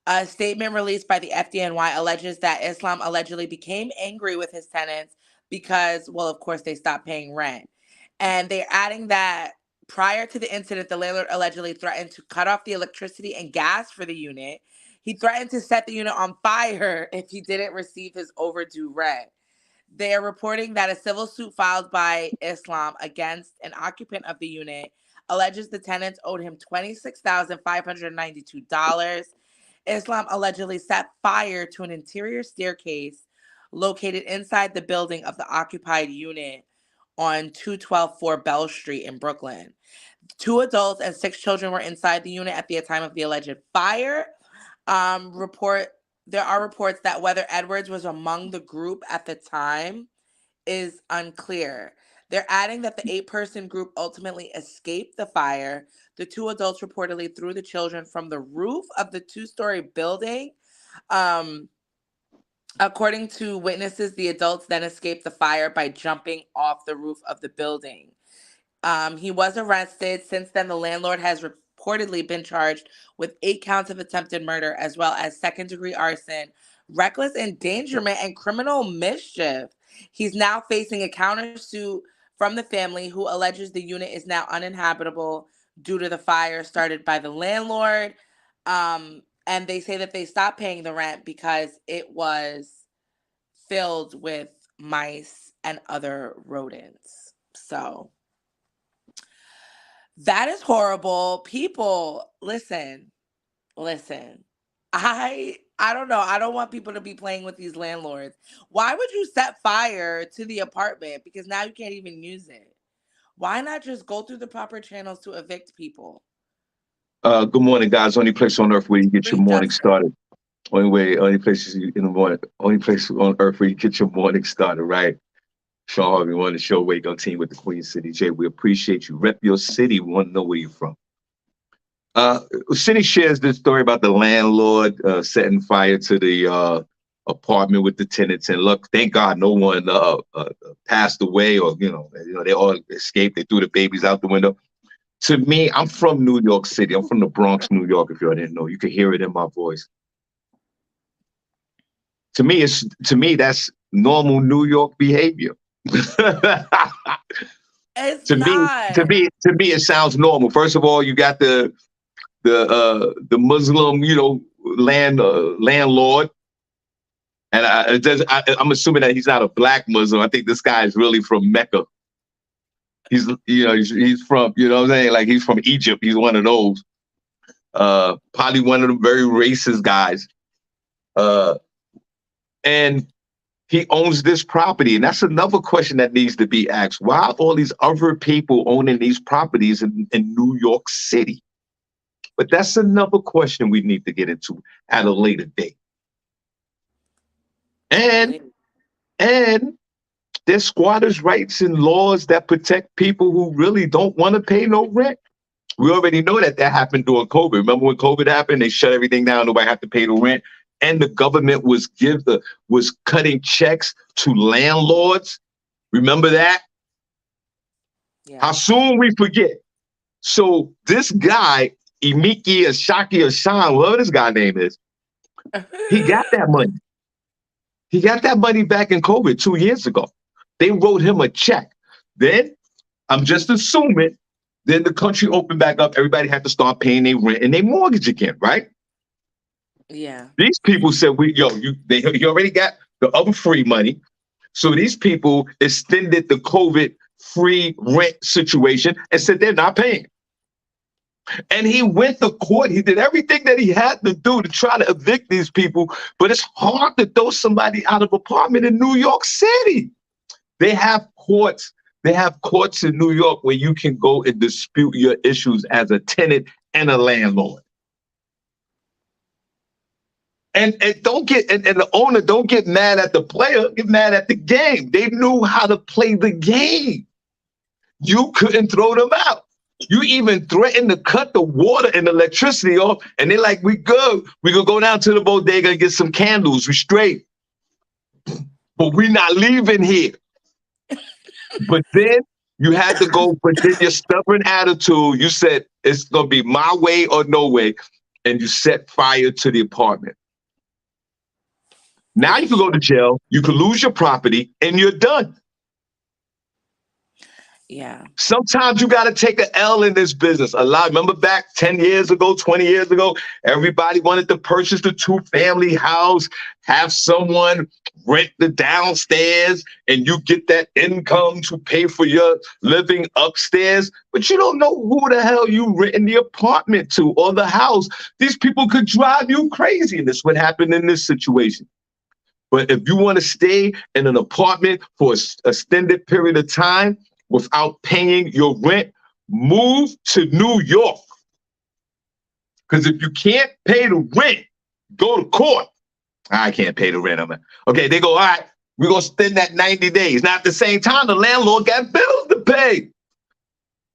A statement released by the FDNY alleges that Islam allegedly became angry with his tenants because, well, of course, they stopped paying rent. And they're adding that Prior to the incident, the landlord allegedly threatened to cut off the electricity and gas for the unit. He threatened to set the unit on fire if he didn't receive his overdue rent. They are reporting that a civil suit filed by Islam against an occupant of the unit alleges the tenants owed him $26,592. Islam allegedly set fire to an interior staircase located inside the building of the occupied unit on 212 Bell Street in Brooklyn. 2 adults and 6 children were inside the unit at the time of the alleged fire. There are reports that whether Edwards was among the group at the time is unclear. They're adding that the 8-person group ultimately escaped the fire. The 2 adults reportedly threw the children from the roof of the 2-story building. According to witnesses, the adults then escaped the fire by jumping off the roof of the building. He was arrested. Since then, the landlord has reportedly been charged with 8 counts of attempted murder, as well as second-degree arson, reckless endangerment, and criminal mischief. He's now facing a countersuit from the family, who alleges the unit is now uninhabitable due to the fire started by the landlord. And they say that they stopped paying the rent because it was filled with mice and other rodents. So that is horrible. People, listen. I don't know. I don't want people to be playing with these landlords. Why would you set fire to the apartment? Because now you can't even use it. Why not just go through the proper channels to evict people? Good morning, guys. Only place on earth where you get your Bring morning justice. started. Only place in the morning. Only place on earth where you get your morning started, right? Shawn Harvey on the show. Wake up team with the Queen SennyJ. We appreciate you. Rep your city. We want to know where you're from. Senny shares this story about the landlord setting fire to the apartment with the tenants, and look, thank God no one passed away, or they all escaped. They threw the babies out the window. To me, I'm from New York City. I'm from the Bronx, New York. If you didn't know, you can hear it in my voice. To me, that's normal New York behavior. It's to me, not. it sounds normal. First of all, you got the Muslim, landlord, and I'm assuming that he's not a black Muslim. I think this guy is really from Mecca. He's from, what I'm saying, like he's from Egypt. He's one of those. Probably one of the very racist guys. And he owns this property, and that's another question that needs to be asked. Why are all these other people owning these properties in New York City? But that's another question we need to get into at a later date. And there's squatters' rights and laws that protect people who really don't want to pay no rent. We already know that happened during COVID. Remember when COVID happened? They shut everything down. Nobody had to pay the rent. And the government was cutting checks to landlords. Remember that? Yeah. How soon we forget. So this guy, Imiki or Shaki or Sean, whatever this guy's name is, he got that money. He got that money back in COVID 2 years ago. They wrote him a check. Then, I'm just assuming, then the country opened back up. Everybody had to start paying their rent and their mortgage again, right? Yeah. These people said, you already got the other free money. So these people extended the COVID free rent situation and said they're not paying. And he went to court. He did everything that he had to do to try to evict these people. But it's hard to throw somebody out of an apartment in New York City. They have courts. They have courts in New York where you can go and dispute your issues as a tenant and a landlord. And the owner don't get mad at the player, get mad at the game. They knew how to play the game. You couldn't throw them out. You even threatened to cut the water and electricity off, and they're like, we good. We gonna go down to the bodega and get some candles. We straight. But we not leaving here. But then you had to go, but then your stubborn attitude, you said it's gonna be my way or no way, and you set fire to the apartment. Now you can go to jail, you can lose your property, and you're done. Yeah. Sometimes you got to take an L in this business. Remember back 10 years ago, 20 years ago, everybody wanted to purchase the 2-family house, have someone rent the downstairs, and you get that income to pay for your living upstairs. But you don't know who the hell you renting the apartment to or the house. These people could drive you crazy. And this is what happened in this situation. But if you want to stay in an apartment for an extended period of time without paying your rent, move to New York. Because if you can't pay the rent, go to court. I can't pay the rent. Okay, they go, all right, we're going to spend that 90 days. Now, at the same time, the landlord got bills to pay.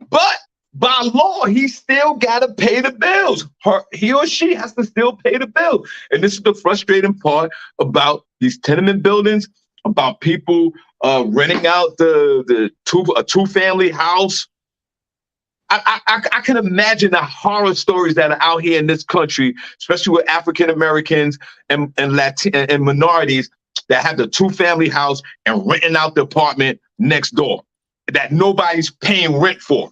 But by law, he still got to pay the bills. He or she has to still pay the bill. And this is the frustrating part about these tenement buildings, about people renting out a 2-family house. I can imagine the horror stories that are out here in this country, especially with African Americans and Latin and minorities that have the 2-family house and renting out the apartment next door that nobody's paying rent for.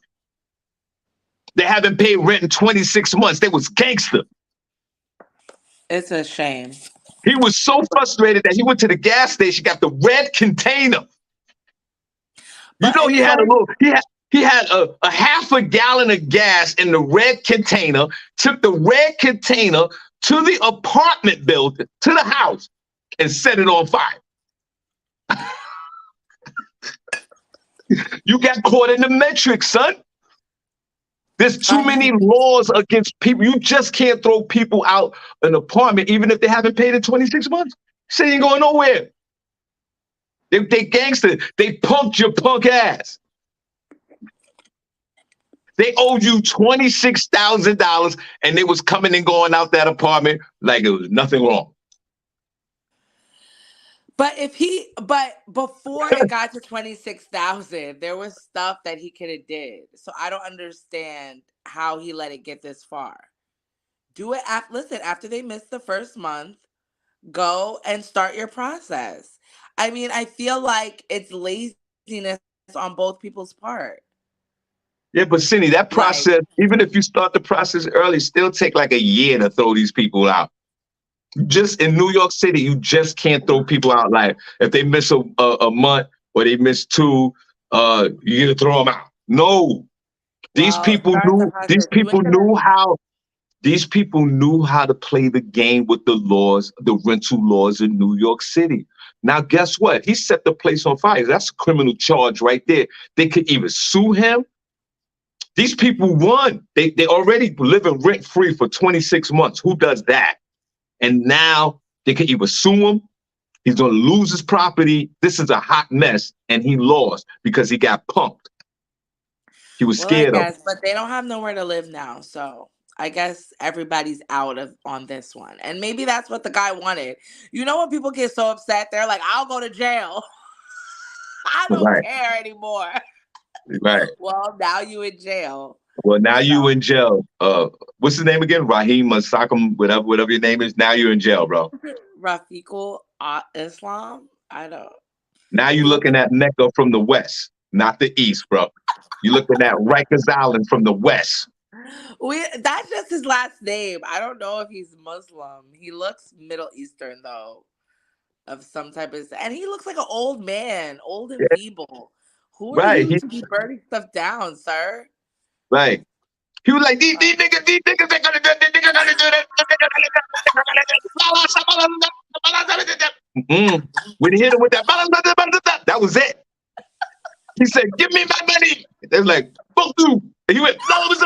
They haven't paid rent in 26 months. They was gangster. It's a shame. He was so frustrated that he went to the gas station, got the red container. You know, he had a half a gallon of gas in the red container, took the red container to the apartment building, to the house, and set it on fire. You got caught in the matrix, son. There's too many laws against people. You just can't throw people out an apartment, even if they haven't paid in 26 months. Say you ain't going nowhere. They gangster. They punked your punk ass. They owed you $26,000 and they was coming and going out that apartment like it was nothing wrong. But before it got to 26,000, there was stuff that he could have did. So I don't understand how he let it get this far. Do it after they missed the first month, go and start your process. I mean, I feel like it's laziness on both people's part. Yeah, but Cindy, that process, even if you start the process early, still take like a year to throw these people out. Just in New York City, you just can't throw people out. Like if they miss a month or they miss 2, you gotta throw them out. No, these people knew how to play the game with the laws, the rental laws in New York City. Now, guess what? He set the place on fire. That's a criminal charge right there. They could either sue him. These people won. They already living rent free for 26 months. Who does that? And now they can either sue him, he's going to lose his property. This is a hot mess, and he lost because he got punked. He was scared of it. But they don't have nowhere to live now, so I guess everybody's out on this one. And maybe that's what the guy wanted. You know when people get so upset, they're like, I'll go to jail. I don't care anymore. Right. Well, now you in jail. Well, now you in jail. What's his name again? Raheem Masakum, whatever your name is. Now you're in jail, bro. Rafiqul Islam. I don't. Now you're looking at Mecca from the west, not the east, bro. You're looking at Rikers Island from the west. That's just his last name. I don't know if he's Muslim. He looks Middle Eastern though, of some type of, and he looks like an old man, old and feeble. Who are you to be burning stuff down, sir? Right. He was like, these niggas, they're gonna do that. When he hit him with that, that was it. He said, give me my money. They was like, fuck you. And he went, that was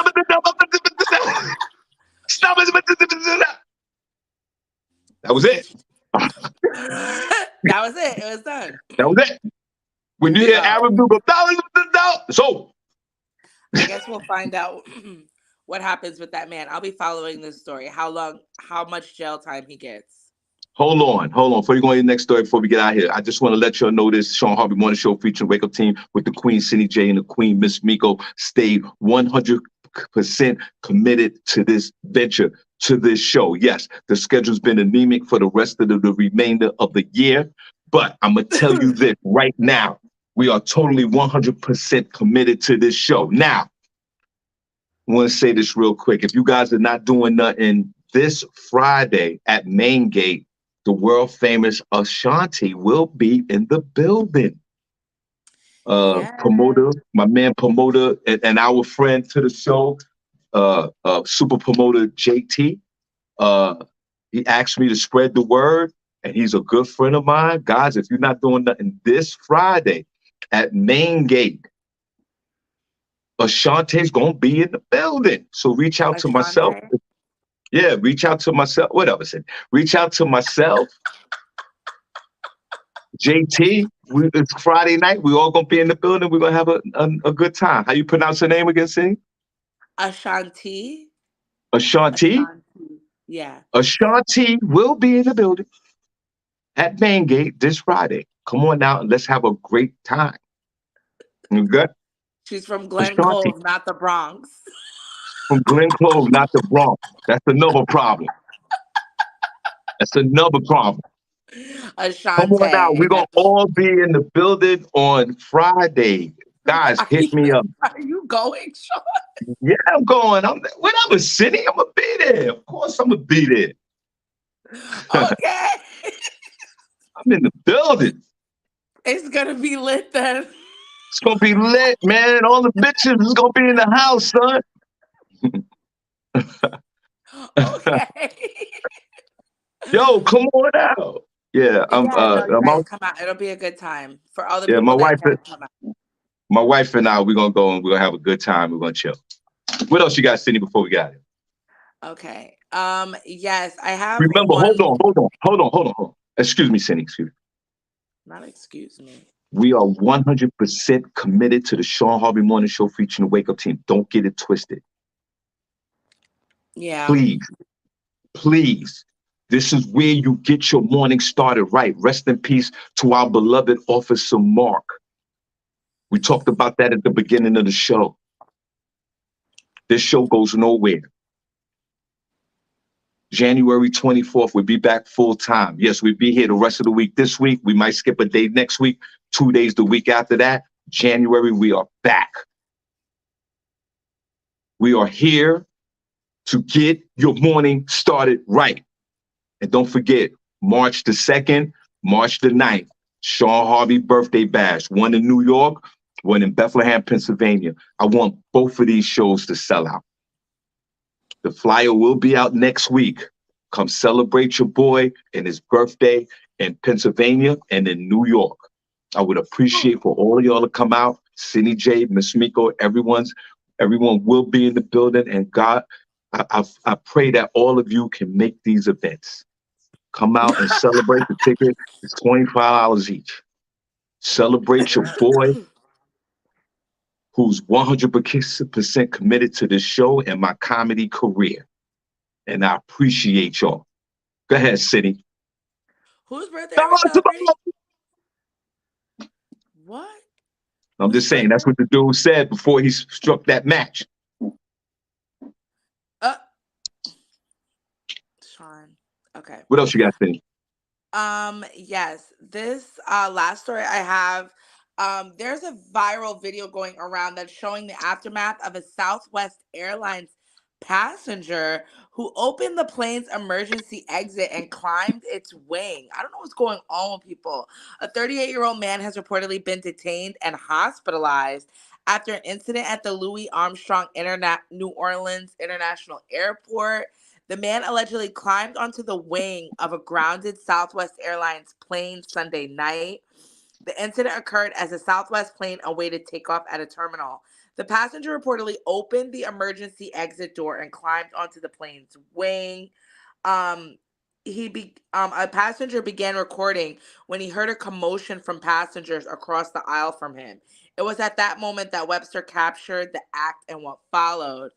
it. That was it. It was done. That was it. When you hear Arab do go, it's over. I guess we'll find out what happens with that man. I'll be following this story. How much jail time he gets. Hold on. Before you go on your next story, before we get out here, I just want to let y'all know this Shawn Harvey Morning Show featuring Wake Up Team with the Queen SennyJ and the Queen Miss Miko stayed 100% committed to this venture, to this show. Yes, the schedule's been anemic for the rest of the remainder of the year, but I'm going to tell you this right now. We are totally 100% committed to this show. Now, I want to say this real quick. If you guys are not doing nothing this Friday at Main Gate, the world famous Ashanti will be in the building. Yeah. Promoter, my man promoter, and our friend to the show, super promoter JT. Uh, he asked me to spread the word, and he's a good friend of mine. Guys, if you're not doing nothing this Friday at Main Gate, Ashante's gonna be in the building. So reach out to myself. Ashante. Yeah, reach out to myself. Whatever I said. Reach out to myself, JT. It's Friday night. We all gonna be in the building. We're gonna have a good time. How you pronounce her name again, Sing? Ashanti. Ashanti. Ashanti. Yeah. Ashanti will be in the building at Main Gate this Friday. Come on out and let's have a great time. You good? She's from Glen Ashanti Cove, not the Bronx. from Glen Clove, not the Bronx. That's another problem. That's another problem. Come on out. Ashante. We're gonna all be in the building on Friday. Guys, Are hit you, me up. are you going, Sean? Yeah, I'm going. I'm whatever city. I'm gonna be there. Of course, I'm gonna be there. Okay. I'm in the building. It's gonna be lit then. It's gonna be lit, man. All the bitches is gonna be in the house, son. Okay. Yo, come on out. Yeah, Yeah, no, you I'm guys out. come out. It'll be a good time for all the Yeah, people that can't come out. my wife and I, we're gonna go and we're gonna have a good time. We're gonna chill. What else you got, Cindy? Before we got it, Okay. Yes, I have remember. one. Hold on. Excuse me, Cindy. Excuse me. Not excuse me. We are 100% committed to the Shawn Harvey Morning Show featuring the Wake Up Team. Don't get it twisted. Yeah. Please, please. This is where you get your morning started right. Rest in peace to our beloved Officer Mark. We talked about that at the beginning of the show. This show goes nowhere. January 24th, we'll be back full time. Yes, we'll be here the rest of the week this week. We might skip a day next week, 2 days the week after that. January, we are back. We are here to get your morning started right. And don't forget, March the 2nd, March the 9th, Shawn Harvey birthday bash. One in New York, one in Bethlehem, Pennsylvania. I want both of these shows to sell out. The flyer will be out next week. Come celebrate your boy and his birthday in Pennsylvania and in New York. I would appreciate for all of y'all to come out. SennyJ, Miss Miko, everyone will be in the building. And God, I pray that all of you can make these events. Come out and celebrate. The ticket is $25 each. Celebrate your boy who's 100% committed to this show and my comedy career. And I appreciate y'all. Go ahead, City. Whose birthday are we celebrating? What? I'm Whose just saying, that's birthday? what the dude said before he struck that match. Uh, Sean. Okay. What else you got, City? Yes, this last story I have, there's a viral video going around that's showing the aftermath of a Southwest Airlines passenger who opened the plane's emergency exit and climbed its wing. I don't know what's going on with people. A 38-year-old man has reportedly been detained and hospitalized after an incident at the Louis Armstrong New Orleans International Airport. The man allegedly climbed onto the wing of a grounded Southwest Airlines plane Sunday night. The incident occurred as a Southwest plane awaited takeoff at a terminal. The passenger reportedly opened the emergency exit door and climbed onto the plane's wing. Um, a passenger began recording when he heard a commotion from passengers across the aisle from him. It was at that moment that Webster captured the act and what followed.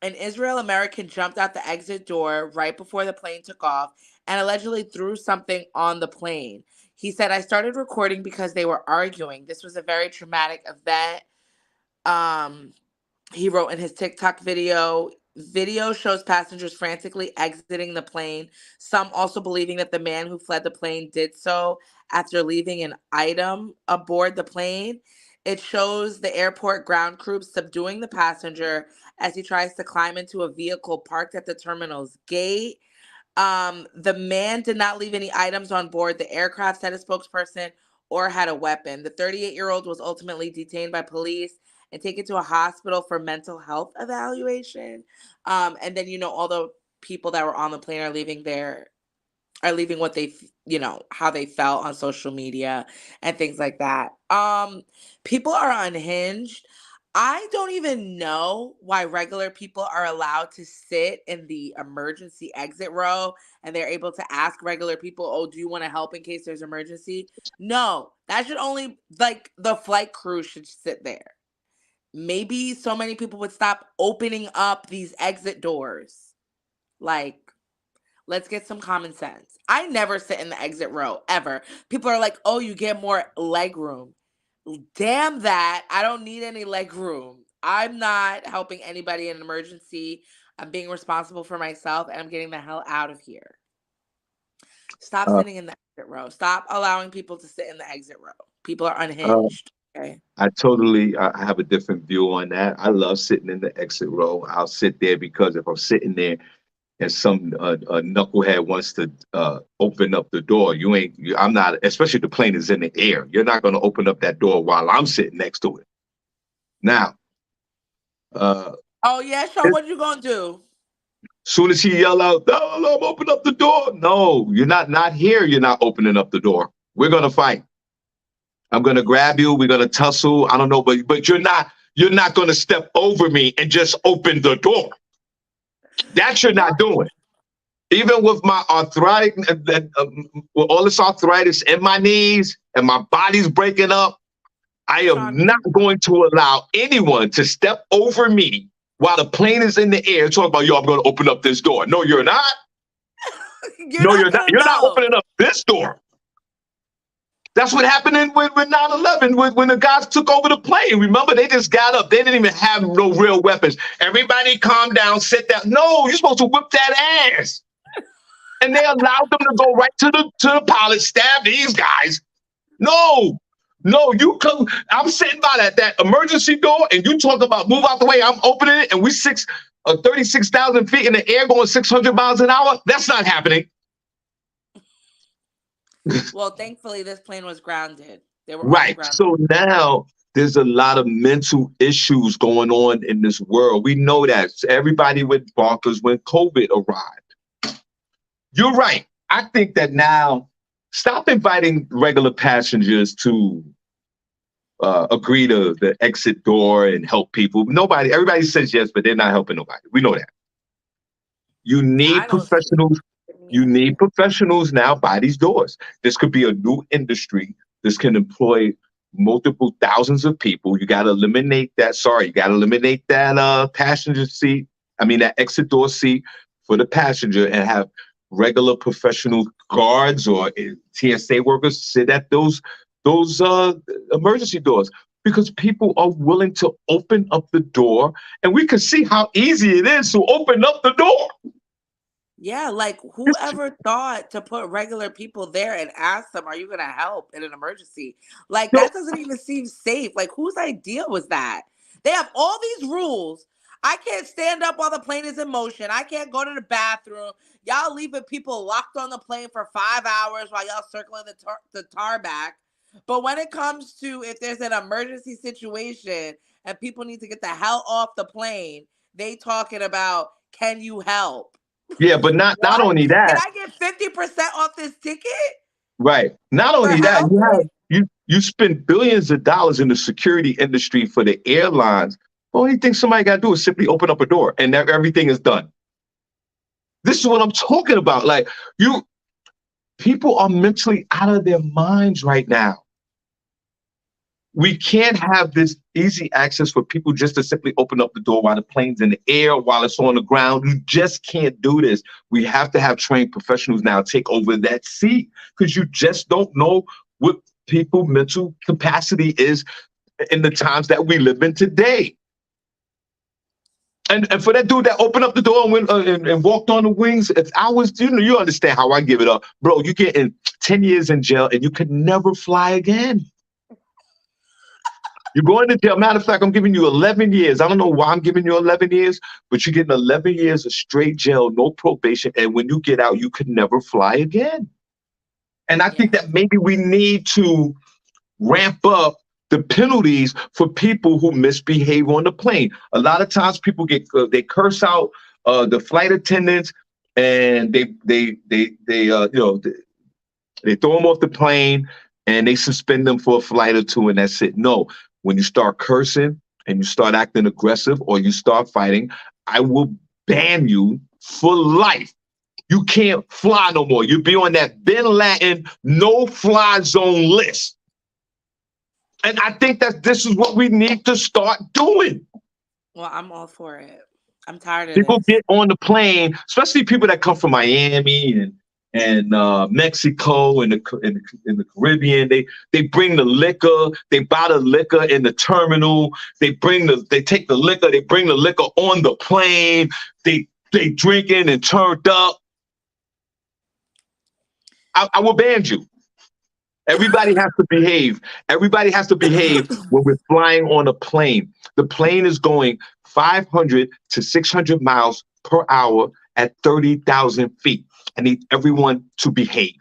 An Israel American jumped out the exit door right before the plane took off and allegedly threw something on the plane. He said, I started recording because they were arguing. This was a very traumatic event. Um, he wrote in his TikTok video. Video shows passengers frantically exiting the plane, some also believing that the man who fled the plane did so after leaving an item aboard the plane. It shows the airport ground crew subduing the passenger as he tries to climb into a vehicle parked at the terminal's gate. The man did not leave any items on board the aircraft, said a spokesperson, or had a weapon. The 38-year-old was ultimately detained by police and taken to a hospital for mental health evaluation. And then, all the people that were on the plane are leaving what how they felt on social media and things like that. People are unhinged. I don't even know why regular people are allowed to sit in the emergency exit row and they're able to ask regular people, "Oh, do you want to help in case there's emergency?" No, that should only, like, the flight crew should sit there. Maybe so many people would stop opening up these exit doors. Like, let's get some common sense. I never sit in the exit row ever. People are like, "Oh, you get more leg room." Damn that. I don't need any leg room. I'm not helping anybody in an emergency. I'm being responsible for myself and I'm getting the hell out of here. Stop Uh, sitting in the exit row. Stop allowing people to sit in the exit row. People are uh, unhinged. Okay. I have a different view on that. I love sitting in the exit row. I'll sit there because if I'm sitting there and some knucklehead wants to open up the door, I'm not, especially if the plane is in the air. You're not going to open up that door while I'm sitting next to it. Now, uh, Oh yeah, Sean, what you gonna do? soon as he yell out, "No, no, open up the door!" No, you're not here. You're not opening up the door. We're gonna fight. I'm gonna grab you. We're gonna tussle. I don't know, but you're not gonna step over me and just open the door. That you're Yeah, not doing. Even with my arthritic, with all this arthritis in my knees and my body's breaking up, I am Sean, not going to allow anyone to step over me while the plane is in the air talking about, "Yo, I'm going to open up this door." No, you're not. you're No, not you're not. gonna You're not know. opening up this door. That's what happened with 9/11 when the guys took over the plane. Remember, they just got up. They didn't even have no real weapons. Everybody calm down, sit down. No, you're supposed to whip that ass. And they allowed them to go right to the pilot, stab these guys. No, no, you come. I'm sitting by that emergency door, and you talk about move out the way. I'm opening it, and we 36,000 feet in the air, going 600 miles an hour. That's not happening. Well, thankfully this plane was grounded. They were only Right. grounded. So now there's a lot of mental issues going on in this world. We know that. Everybody went bonkers when COVID arrived. You're right. I think that now stop inviting regular passengers to agree to the exit door and help people. Everybody says yes, but they're not helping nobody. We know that. You I need don't see professionals. me You either. need professionals now by these doors. This could be a new industry. This can employ multiple thousands of people. You got to eliminate that. Sorry, you got to eliminate that passenger seat. I mean, that exit door seat for the passenger and have regular professional guards or TSA workers sit at those emergency doors because people are willing to open up the door, and we can see how easy it is to open up the door. Yeah, like It's, whoever thought to put regular people there and ask them, "Are you going to help in an emergency?" Like yo, that doesn't even seem safe. Like whose idea was that? They have all these rules. I can't stand up while the plane is in motion. I can't go to the bathroom. Y'all leaving people locked on the plane for 5 hours while y'all circling the tarmac. But when it comes to if there's an emergency situation and people need to get the hell off the plane, they talking about, "Can you help?" yeah, but not What? only Can that, I get 50% off this ticket right? Not for only that, helping? you spend billions of dollars in the security industry for the airlines. The only thing somebody got to do is simply open up a door, and everything is done. This is what I'm talking about. Like people are mentally out of their minds right now. We can't have this easy access for people just to simply open up the door while the plane's in the air, while it's on the ground. You just can't do this. We have to have trained professionals now take over that seat because you just don't know what people mental capacity is in the times that we live in today. And for that dude that opened up the door and went and walked on the wings, if I was, you understand how I give it up, bro. You get in 10 years in jail and you could never fly again. You're going to jail. Matter of fact, I'm giving you 11 years. I don't know why I'm giving you 11 years, but you're getting 11 years of straight jail, no probation. And when you get out, you could never fly again. And I think Yeah. that maybe we need to ramp up the penalties for people who misbehave on the plane. A lot of times people get they curse out the flight attendants and they throw them off the plane and they suspend them for a flight or two and that's it. No, when you start cursing and you start acting aggressive or you start fighting, I will ban you for life. You can't fly no more. You'll be on that Bin Laden no-fly zone list. And I think that this is what we need to start doing. Well, I'm all for it. I'm tired of People this. get on the plane, especially people that come from Miami and Mexico and the Caribbean. They bring the liquor. They buy the liquor in the terminal. They take the liquor. They bring the liquor on the plane. They drinking and turned up. I will ban you. Everybody has to behave. Everybody has to behave when we're flying on a plane. The plane is going 500 to 600 miles per hour at 30,000 feet. I need everyone to behave.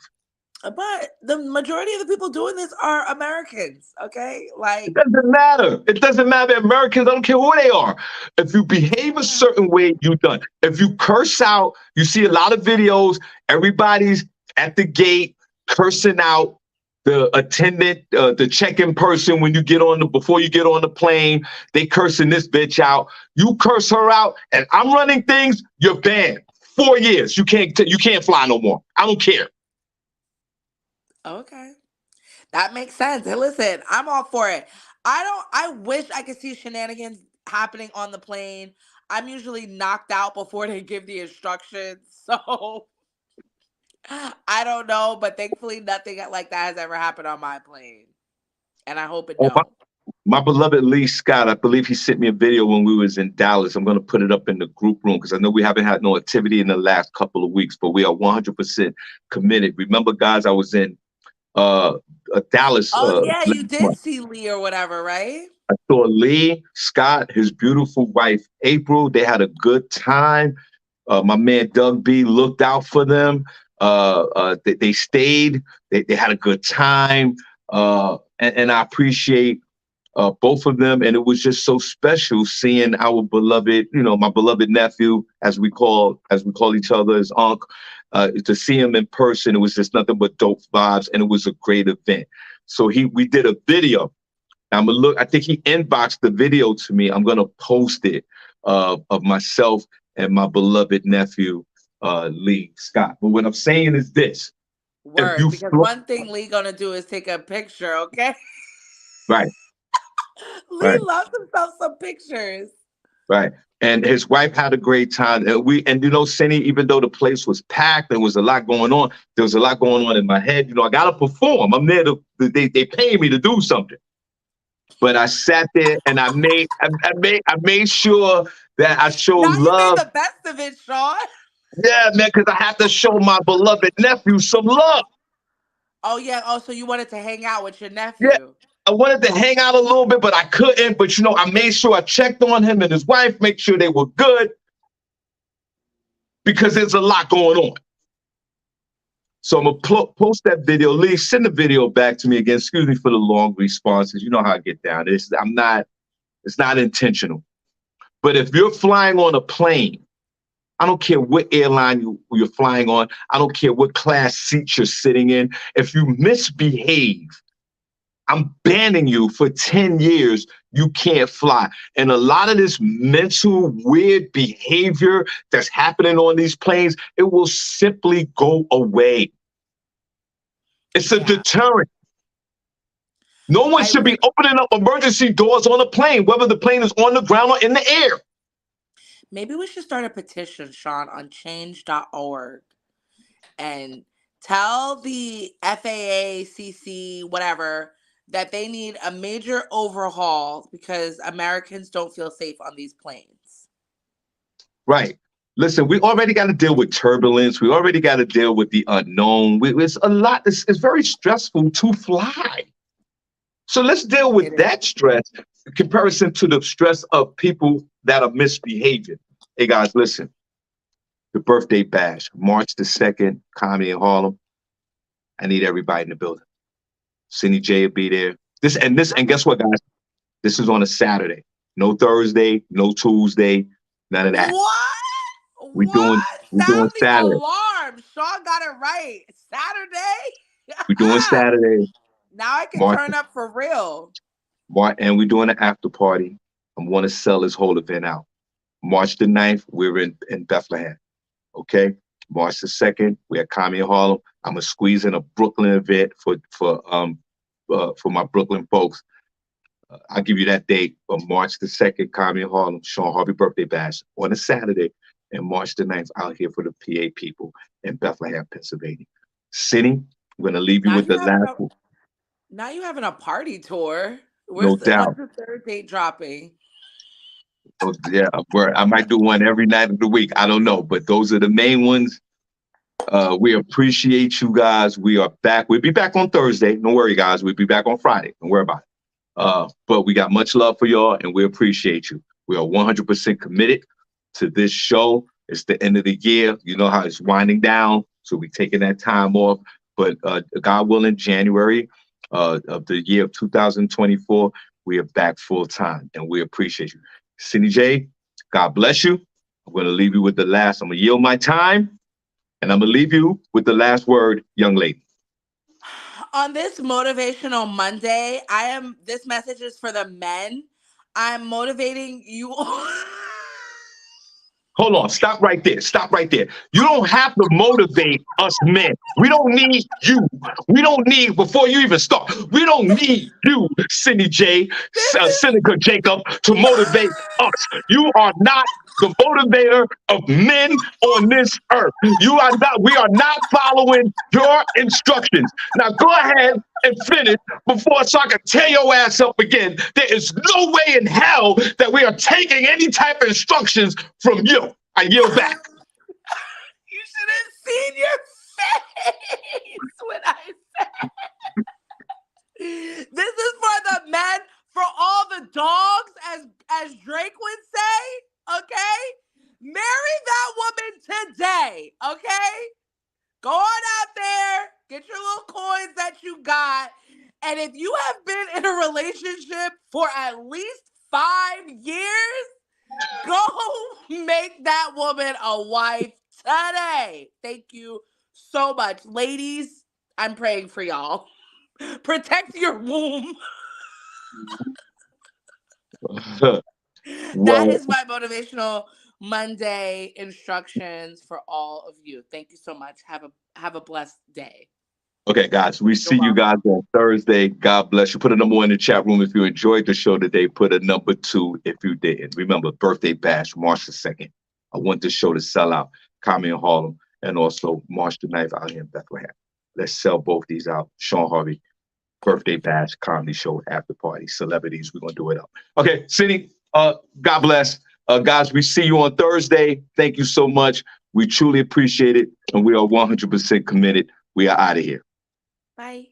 But the majority of the people doing this are Americans, okay? It Like, doesn't matter. It doesn't matter. Americans, I don't care who they are. If you behave a certain way, you're done. If you curse out, you see a lot of videos, everybody's at the gate cursing out the attendant, the check-in person when you get on before you get on the plane, they cursing this bitch out. You curse her out, and I'm running things. You're banned. 4 years. You can't fly no more. I don't care. okay. That makes sense. Hey, listen, I'm all for it. I wish I could see shenanigans happening on the plane. I'm usually knocked out before they give the instructions. So I don't know, but thankfully nothing like that has ever happened on my plane. And I hope it Oh, don't. my beloved Lee Scott, I believe he sent me a video when we was in Dallas. I'm going to put it up in the group room because I know we haven't had no activity in the last couple of weeks, but we are 100% committed. Remember, guys, I was in uh, Dallas Oh yeah, last you did month. see Lee or whatever, right? I saw Lee Scott, his beautiful wife April. They had a good time. My man Doug B looked out for them. They stayed. They had a good time, and I appreciate both of them. And it was just so special seeing our beloved, my beloved nephew, as we call each other, as Unc. To see him in person, it was just nothing but dope vibes, and it was a great event. So we did a video. I'm gonna look. I think he inboxed the video to me. I'm gonna post it of myself and my beloved nephew Lee Scott. But what I'm saying is this: if Word. you Because one thing Lee gonna do is take a picture, okay? right, Lee right, loves himself some pictures. right, and his wife had a great time, and Cindy, even though the place was packed, there was a lot going on. There was a lot going on in my head. I gotta perform. I'm there to they pay me to do something. But I sat there and I made sure that I showed Now you made love. the best of it, Shawn. Yeah, man, because I have to show my beloved nephew some love. Oh yeah. Oh, so you wanted to hang out with your Yeah, nephew. I wanted to hang out a little bit, but I couldn't. But I made sure I checked on him and his wife, make sure they were good because there's a lot going on. So I'm gonna post that video. Lee, send the video back to me again. Excuse me for the long responses. You know how I get down. It's not intentional. But if you're flying on a plane, I don't care what airline you're flying on. I don't care what class seat you're sitting in. If you misbehave, I'm banning you for 10 years. You can't fly. And a lot of this mental weird behavior that's happening on these planes, it will simply go away. It's a Yeah. deterrent. No one I should be re- opening up emergency doors on a plane, whether the plane is on the ground or in the air. Maybe we should start a petition, Shawn, on change.org and tell the FAA, CC, whatever, that they need a major overhaul because Americans don't feel safe on these planes. Right. Listen, we already got to deal with turbulence. We already got to deal with the unknown. It's a lot. It's very stressful to fly. So let's deal It with is. that stress in comparison to the stress of people that are misbehaving. Hey guys, listen, the birthday bash, March the 2nd, Comedy in Harlem. I need everybody in the building. SennyJ will be there. And guess what, guys? This is on a Saturday. No Thursday, no Tuesday, none of that. What? We doing What? we doing Sound the Saturday. alarm. Sean got it right. Saturday? We doing Saturday, Now I can March, turn up for real. And we doing an after party. I want to sell this whole event out. March the 9th, we're in Bethlehem. Okay. March the 2nd, we're at Comedy Harlem. I'm gonna squeeze in a Brooklyn event for my Brooklyn folks. I'll give you that date of March the 2nd, Comedy Harlem, Shawn Harvey birthday bash on a Saturday, and March the 9th out here for the PA people in Bethlehem, Pennsylvania. Cindy, I'm gonna leave you Now with you the having last a one. now you having a party tour. No When's doubt. the third date dropping? So, yeah, I might do one every night of the week. I don't know, but those are the main ones. We appreciate you guys. We are back. We'll be back on Thursday. Don't worry, guys. We'll be back on Friday. Don't worry about it. But we got much love for y'all, and we appreciate you. We are 100% committed to this show. It's the end of the year. You know how it's winding down, so we're taking that time off. But God willing, January of the year of 2024, we are back full time, and we appreciate you. SennyJ, God bless you. I'm going to leave you with the last. I'm going to yield my time, and I'm going to leave you with the last word, young lady. On this motivational Monday, this message is for the men. I'm motivating you all. Hold on, stop right there. Stop right there. You don't have to motivate us men. We don't need you. We don't need, before you even start, we don't need you, Cindy J, Seneca Jacob, to motivate us. You are not the motivator of men on this earth. We are not following your instructions. Now go ahead and finish before so I can tear your ass up again. There is no way in hell that we are taking any type of instructions from you. I yield back. You should have seen your face when I said this is for the men, for all the dogs, as Drake would say. Okay, marry that woman today. Okay, go on out there, get your little coins that you got, and if you have been in a relationship for at least 5 years, go make that woman a wife today. Thank you so much. Ladies, I'm praying for y'all. Protect your womb. That Well, is my motivational Monday instructions for all of you. Thank you so much. Have a blessed day. okay, guys, we You're see you guys welcome. on Thursday. God bless you. Put a number one in the chat room if you enjoyed the show today. Put a number two if you didn't. Remember, birthday bash, March the 2nd. I want this show to sell out. Comedy in Harlem, and also March the 9th out here in Bethlehem. Let's sell both these out. Shawn Harvey, birthday bash, comedy show, after party, celebrities. We're going to do it up. Okay, Cindy, God bless. Guys, we see you on Thursday. Thank you so much. We truly appreciate it, and we are 100% committed. We are out of here. Bye.